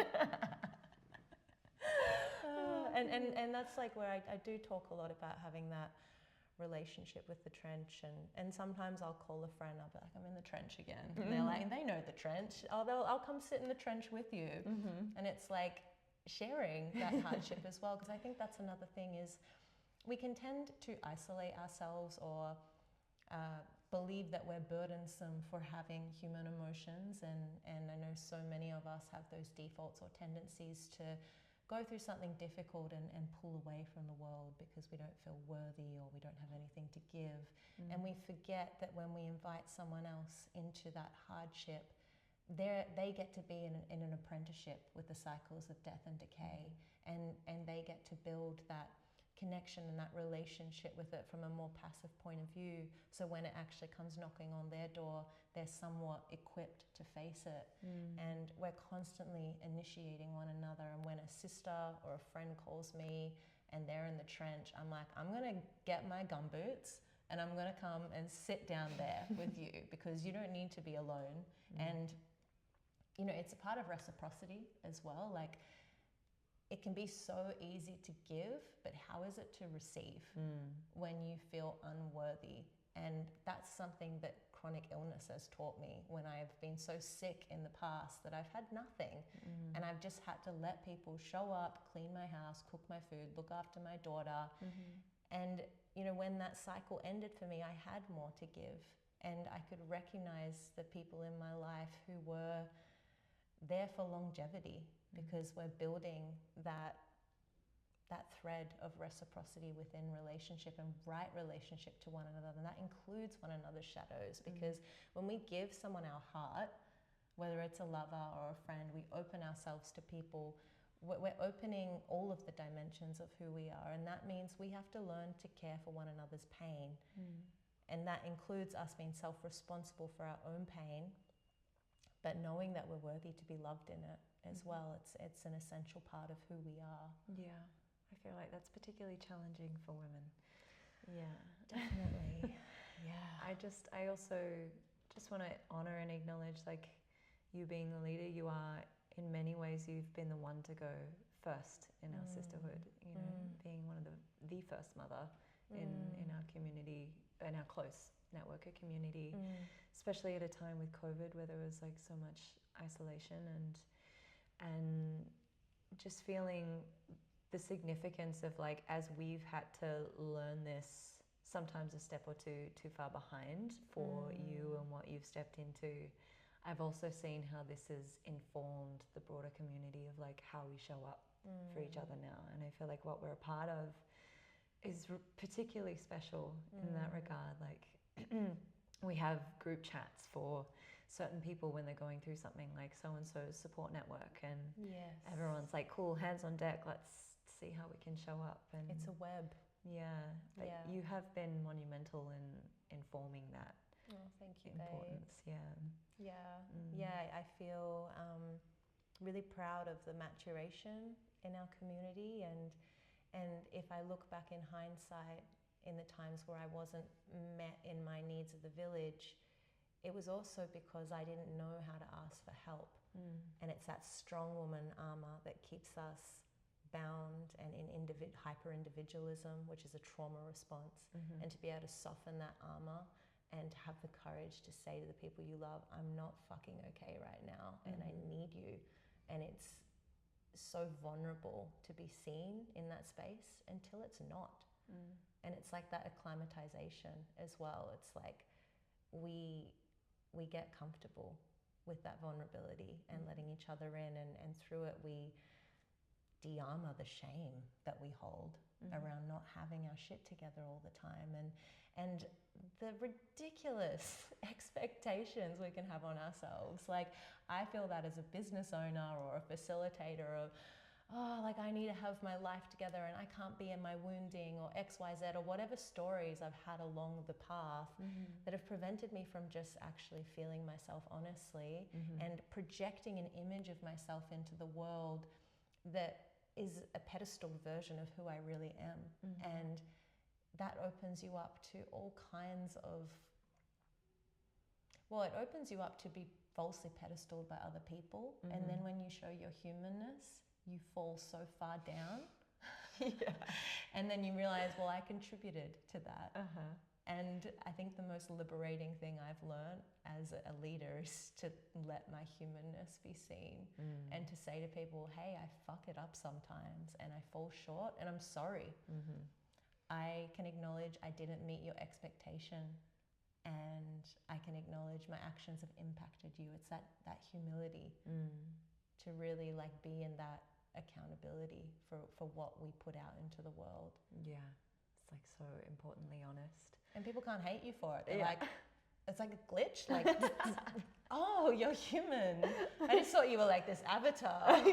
And that's like where I do talk a lot about having that relationship with the trench, and sometimes I'll call a friend, I'll be like, I'm in the trench again. And they're like, and they know the trench. I'll come sit in the trench with you. And it's like sharing that hardship as well, because I think that's another thing is we can tend to isolate ourselves or believe that we're burdensome for having human emotions, and I know so many of us have those defaults or tendencies to go through something difficult and pull away from the world because we don't feel worthy or we don't have anything to give. And we forget that when we invite someone else into that hardship, they get to be in an apprenticeship with the cycles of death and decay, and they get to build that connection and that relationship with it from a more passive point of view. So when it actually comes knocking on their door, they're somewhat equipped to face it. And we're constantly initiating one another. And when a sister or a friend calls me and they're in the trench, I'm like, I'm gonna get my gumboots and I'm gonna come and sit down there with you, because you don't need to be alone. And you know, it's a part of reciprocity as well. Like, it can be so easy to give, but how is it to receive when you feel unworthy? And that's something that chronic illness has taught me when I've been so sick in the past that I've had nothing. And I've just had to let people show up, clean my house, cook my food, look after my daughter. And, you know, when that cycle ended for me, I had more to give. And I could recognize the people in my life who were there for longevity, because we're building that that thread of reciprocity within relationship and right relationship to one another. And that includes one another's shadows, because when we give someone our heart, whether it's a lover or a friend, we open ourselves to people. We're opening all of the dimensions of who we are, and that means we have to learn to care for one another's pain. And that includes us being self-responsible for our own pain, but knowing that we're worthy to be loved in it as well. It's an essential part of who we are. Yeah, I feel like that's particularly challenging for women. Yeah, definitely. Yeah. I also just want to honor and acknowledge, like, you being the leader you are. In many ways, you've been the one to go first in our sisterhood, you know, being one of the first mother in our community, in our close networker community, especially at a time with COVID where there was like so much isolation and just feeling the significance of, like, as we've had to learn this, sometimes a step or two too far behind for you and what you've stepped into. I've also seen how this has informed the broader community of, like, how we show up for each other now. And I feel like what we're a part of is particularly special in that regard. Like, we have group chats for certain people when they're going through something, like so-and-so's support network, and everyone's like, cool, hands on deck, let's see how we can show up. And it's a web. But you have been monumental in informing that. Oh, thank you, importance. Babe. I feel really proud of the maturation in our community, and if I look back in hindsight, in the times where I wasn't met in my needs of the village, it was also because I didn't know how to ask for help. And it's that strong woman armor that keeps us bound and in hyper-individualism, which is a trauma response. And to be able to soften that armor and to have the courage to say to the people you love, I'm not fucking okay right now, and I need you. And it's so vulnerable to be seen in that space until it's not. And it's like that acclimatization as well. It's like we get comfortable with that vulnerability and letting each other in, and through it we de-armor the shame that we hold around not having our shit together all the time, and the ridiculous expectations we can have on ourselves. Like, I feel that as a business owner or a facilitator of, like, I need to have my life together and I can't be in my wounding or XYZ or whatever stories I've had along the path that have prevented me from just actually feeling myself honestly and projecting an image of myself into the world that is a pedestal version of who I really am. And that opens you up to all kinds of, it opens you up to be falsely pedestaled by other people. And then when you show your humanness, you fall so far down. And then you realize, well, I contributed to that. And I think the most liberating thing I've learned as a leader is to let my humanness be seen and to say to people, hey, I fuck it up sometimes and I fall short and I'm sorry. I can acknowledge I didn't meet your expectation, and I can acknowledge my actions have impacted you. It's that humility to really, like, be in that accountability for what we put out into the world. Yeah, it's like so importantly honest. And people can't hate you for it. They're like, it's like a glitch. Like, oh, you're human. I just thought you were like this avatar.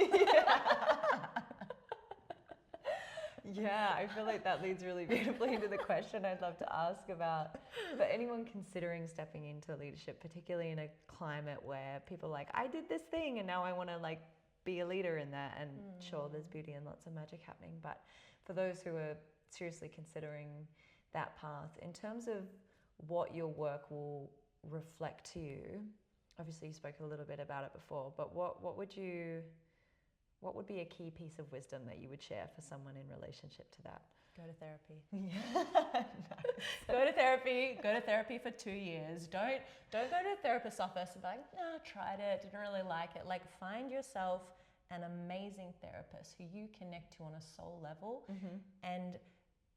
Yeah, I feel like that leads really beautifully into the question I'd love to ask about for anyone considering stepping into leadership, particularly in a climate where people are like, I did this thing and now I want to, like, be a leader in that. And sure, there's beauty and lots of magic happening, but for those who are seriously considering that path, in terms of what your work will reflect to you, obviously you spoke a little bit about it before, but what would be a key piece of wisdom that you would share for someone in relationship to that? Go to therapy. Nice. Go to therapy for 2 years. Don't go to a therapist's office and be like, no, I tried it, didn't really like it. Like, find yourself an amazing therapist who you connect to on a soul level and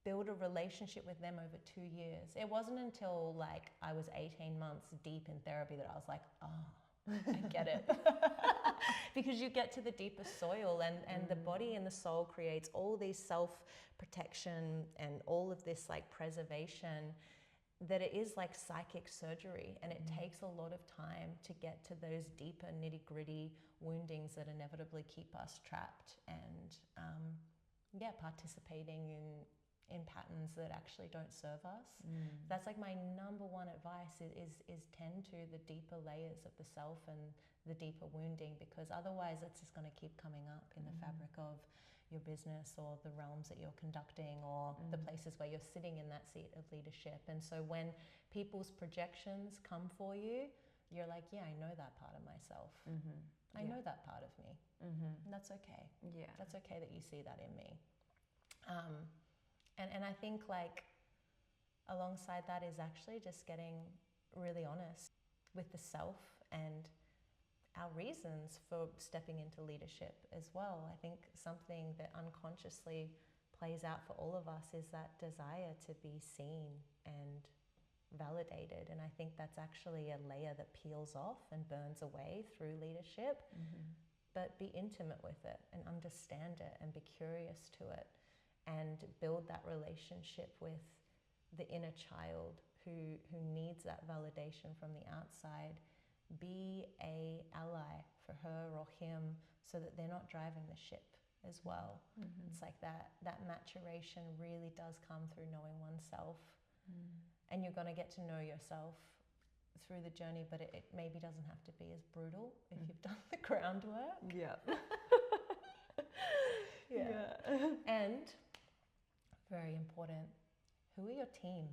build a relationship with them over 2 years. It wasn't until, like, I was 18 months deep in therapy that I was like, oh, I get it. Because you get to the deeper soil, and the body and the soul creates all these self-protection and all of this like preservation, that it is like psychic surgery, and it takes a lot of time to get to those deeper nitty-gritty woundings that inevitably keep us trapped and participating in patterns that actually don't serve us. That's like my number one advice is tend to the deeper layers of the self and the deeper wounding, because otherwise it's just going to keep coming up in the fabric of your business or the realms that you're conducting or the places where you're sitting in that seat of leadership. And so when people's projections come for you, you're like, yeah, I know that part of myself. I know that part of me. And that's okay. Yeah. That's okay that you see that in me. And I think like alongside that is actually just getting really honest with the self and our reasons for stepping into leadership as well. I think something that unconsciously plays out for all of us is that desire to be seen and validated. And I think that's actually a layer that peels off and burns away through leadership. But be intimate with it and understand it and be curious to it and build that relationship with the inner child who needs that validation from the outside. Be a ally for her or him so that they're not driving the ship as well. It's like that maturation really does come through knowing oneself. And you're going to get to know yourself through the journey, but it maybe doesn't have to be as brutal if you've done the groundwork. Yeah. And very important, who are your team?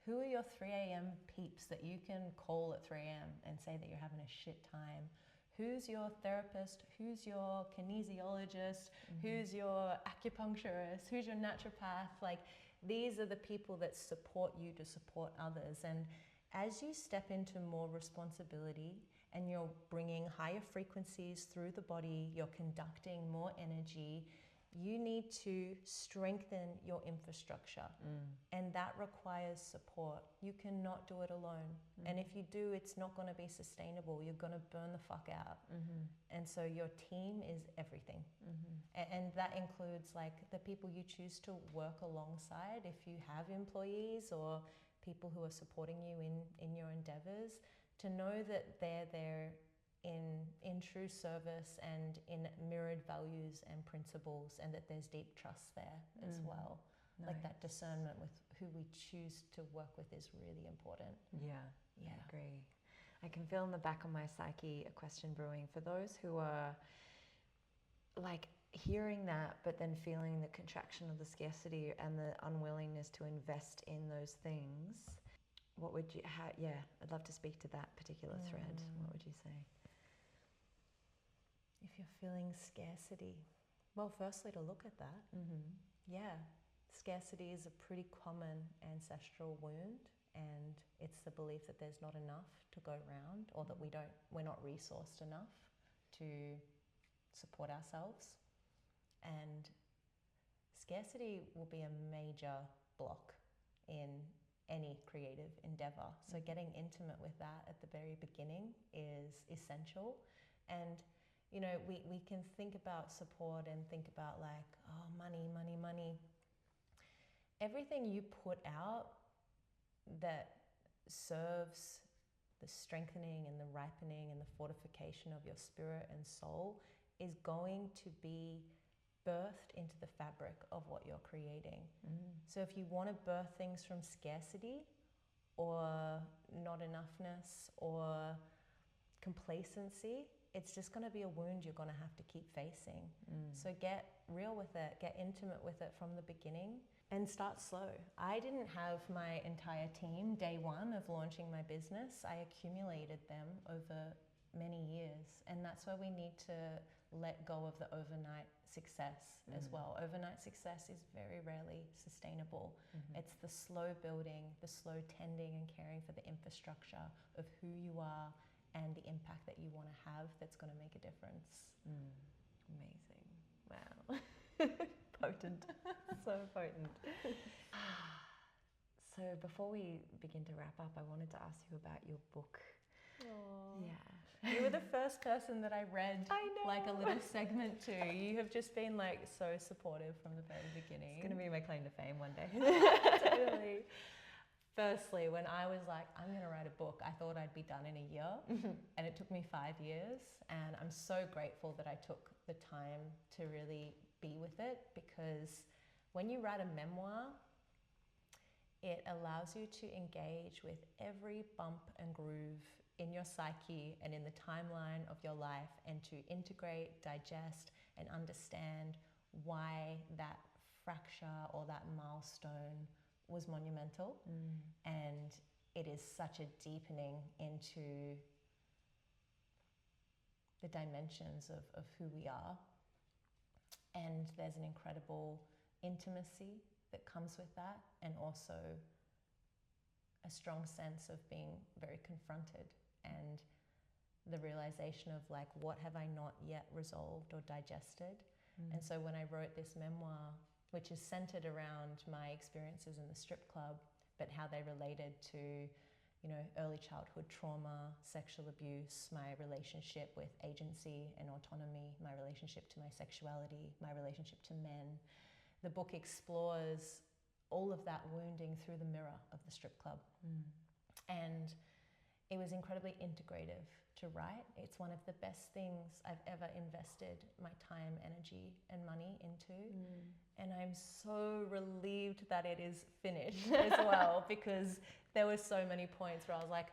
Who are your 3 a.m. peeps that you can call at 3 a.m. and say that you're having a shit time? Who's your therapist? Who's your kinesiologist? Who's your acupuncturist? Who's your naturopath? Like, these are the people that support you to support others. And as you step into more responsibility and you're bringing higher frequencies through the body, you're conducting more energy, you need to strengthen your infrastructure. And that requires support. You cannot do it alone. And if you do, it's not going to be sustainable. You're going to burn the fuck out. And so your team is everything. And that includes like the people you choose to work alongside. If you have employees or people who are supporting you in your endeavors, to know that they're there in true service and in mirrored values and principles, and that there's deep trust there as well. Nice. Like that discernment with who we choose to work with is really important. Yeah, I agree. I can feel in the back of my psyche a question brewing for those who are like hearing that, but then feeling the contraction of the scarcity and the unwillingness to invest in those things. What would you, I'd love to speak to that particular thread. What would you say? If you're feeling scarcity, well, firstly, to look at that. Scarcity is a pretty common ancestral wound, and it's the belief that there's not enough to go around, or that we're not resourced enough to support ourselves. And scarcity will be a major block in any creative endeavor. So getting intimate with that at the very beginning is essential. And you know, we can think about support and think about like, oh, money. Everything you put out that serves the strengthening and the ripening and the fortification of your spirit and soul is going to be birthed into the fabric of what you're creating. So if you want to birth things from scarcity or not enoughness or complacency, it's just going to be a wound you're going to have to keep facing. So get real with it, get intimate with it from the beginning, and start slow. I didn't have my entire team day one of launching my business. I accumulated them over many years, and that's why we need to let go of the overnight success as well. Overnight success is very rarely sustainable. It's the slow building, the slow tending and caring for the infrastructure of who you are and the impact that you want to have that's going to make a difference. Amazing. Wow. Potent. So potent. So before we begin to wrap up, I wanted to ask you about your book. Aww. Yeah. You were the first person that I read like a little segment to. You have just been like so supportive from the very beginning. It's going to be my claim to fame one day. Totally. Firstly, when I was like, I'm going to write a book, I thought I'd be done in a year. And it took me 5 years. And I'm so grateful that I took the time to really be with it, because when you write a memoir, it allows you to engage with every bump and groove in your psyche and in the timeline of your life, and to integrate, digest, and understand why that fracture or that milestone was monumental. And it is such a deepening into the dimensions of who we are. And there's an incredible intimacy that comes with that, and also a strong sense of being very confronted, and the realization of like, what have I not yet resolved or digested? And so when I wrote this memoir, which is centered around my experiences in the strip club, but how they related to, you know, early childhood trauma, sexual abuse, my relationship with agency and autonomy, my relationship to my sexuality, my relationship to men. The book explores all of that wounding through the mirror of the strip club. And it was incredibly integrative to write. It's one of the best things I've ever invested my time, energy, and money into. And I'm so relieved that it is finished as well, because there were so many points where I was like,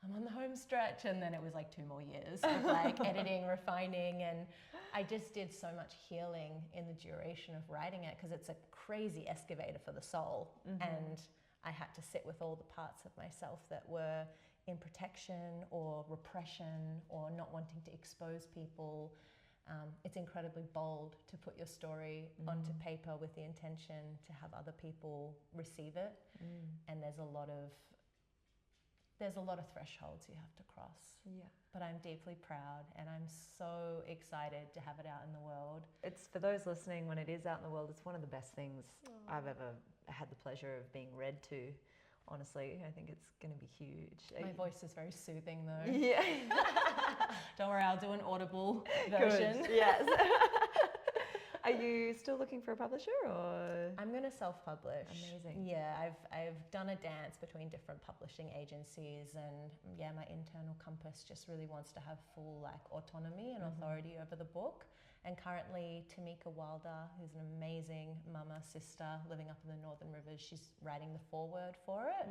I'm on the home stretch, and then it was like 2 more years of like editing, refining, and I just did so much healing in the duration of writing it, because it's a crazy excavator for the soul. And I had to sit with all the parts of myself that were in protection or repression or not wanting to expose people. It's incredibly bold to put your story onto paper with the intention to have other people receive it. And there's a lot of thresholds you have to cross. But I'm deeply proud, and I'm so excited to have it out in the world. It's, for those listening, when it is out in the world, it's one of the best things I've ever had the pleasure of being read to. Honestly, I think it's going to be huge. My voice is very soothing though. Yeah. Don't worry, I'll do an audible version. Good. Yes. Are you still looking for a publisher, or? I'm going to self-publish. Amazing. Yeah, I've done a dance between different publishing agencies, and yeah, my internal compass just really wants to have full like autonomy and authority over the book. And currently, Tamika Wilder, who's an amazing mama, sister living up in the Northern Rivers, she's writing the foreword for it.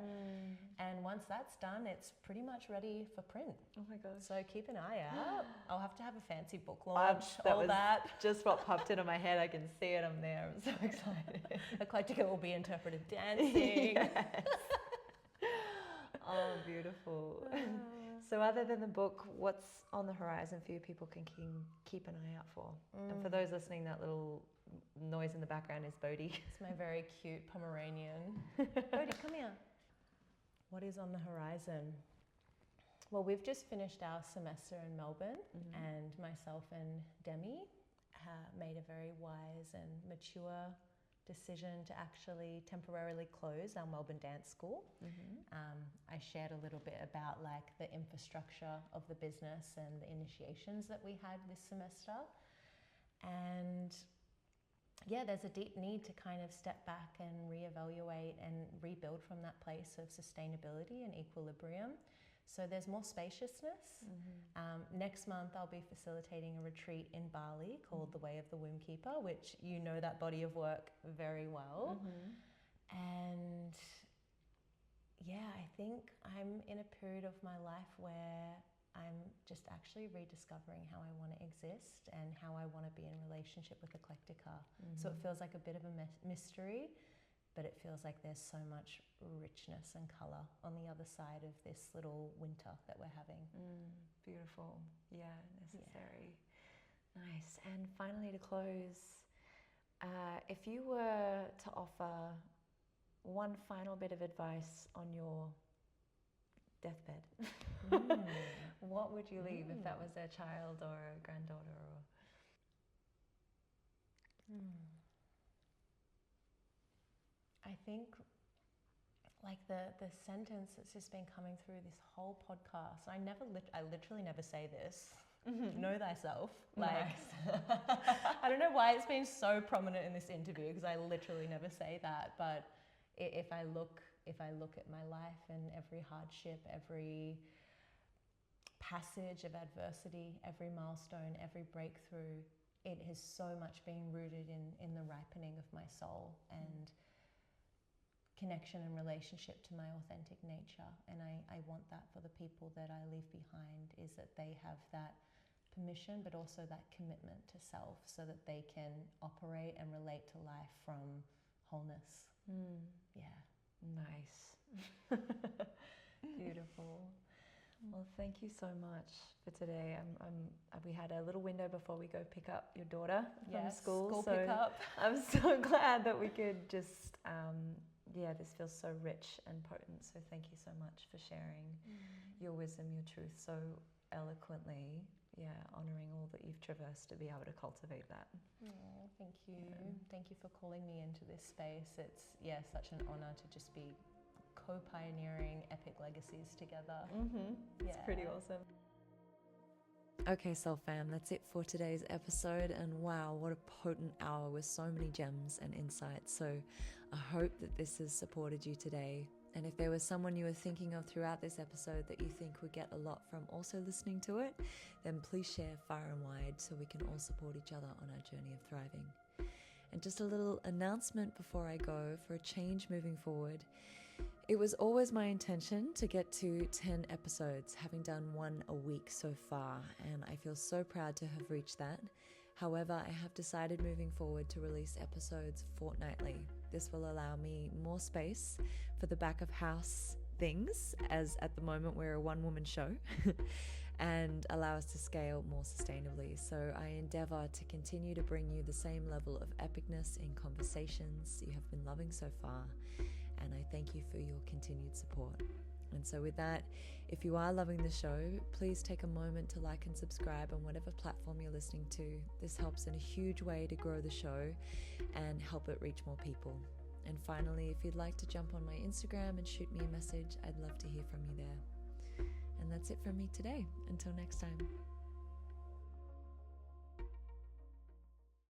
And once that's done, it's pretty much ready for print. Oh my gosh. So keep an eye out. I'll have to have a fancy book launch, that. Just what popped into my head. I can see it. I'm there. I'm so excited. Eclectica will be interpretive dancing. Yes. Oh, beautiful. So other than the book, what's on the horizon for you people can keep an eye out for? And for those listening, that little noise in the background is Bodhi. It's my very cute Pomeranian. Bodhi, come here. What is on the horizon? Well, we've just finished our semester in Melbourne, and myself and Demi made a very wise and mature decision to actually temporarily close our Melbourne Dance School. I shared a little bit about like the infrastructure of the business and the initiations that we had this semester. And yeah, there's a deep need to kind of step back and reevaluate and rebuild from that place of sustainability and equilibrium. So there's more spaciousness. Next month, I'll be facilitating a retreat in Bali called The Way of the Womb Keeper, which you know that body of work very well. And yeah, I think I'm in a period of my life where I'm just actually rediscovering how I want to exist and how I want to be in relationship with Eclectica. So it feels like a bit of a mystery, but it feels like there's so much richness and colour on the other side of this little winter that we're having. Beautiful. Yeah, necessary. Yeah. Nice. And finally, to close, if you were to offer one final bit of advice on your deathbed, what would you leave if that was a child or a granddaughter? Or I think like the sentence that's just been coming through this whole podcast. I literally never say this. Know thyself. Like, nice. I don't know why it's been so prominent in this interview, because I literally never say that. But if I look at my life and every hardship, every passage of adversity, every milestone, every breakthrough, it has so much been rooted in the ripening of my soul and connection and relationship to my authentic nature. And I want that for the people that I leave behind, is that they have that permission, but also that commitment to self, so that they can operate and relate to life from wholeness. Yeah. Nice. Beautiful. Well, thank you so much for today. We had a little window before we go pick up your daughter from school. So pickup. I'm so glad that we could just, this feels so rich and potent. So thank you so much for sharing your wisdom, your truth so eloquently. Yeah, honouring all that you've traversed to be able to cultivate that. Oh, thank you. Yeah. Thank you for calling me into this space. It's such an honour to just be co-pioneering epic legacies together. It's pretty awesome. Okay, Soul Fam, that's it for today's episode. And wow, what a potent hour with so many gems and insights. So I hope that this has supported you today. And if there was someone you were thinking of throughout this episode that you think would get a lot from also listening to it, then please share far and wide so we can all support each other on our journey of thriving. And just a little announcement before I go for a change moving forward. It was always my intention to get to 10 episodes, having done one a week so far, and I feel so proud to have reached that. However, I have decided moving forward to release episodes fortnightly. This will allow me more space for the back of house things, as at the moment we're a one-woman show, and allow us to scale more sustainably. So I endeavour to continue to bring you the same level of epicness in conversations you have been loving so far, and I thank you for your continued support. And so with that, if you are loving the show, please take a moment to like and subscribe on whatever platform you're listening to. This helps in a huge way to grow the show and help it reach more people. And finally, if you'd like to jump on my Instagram and shoot me a message, I'd love to hear from you there. And that's it from me today. Until next time.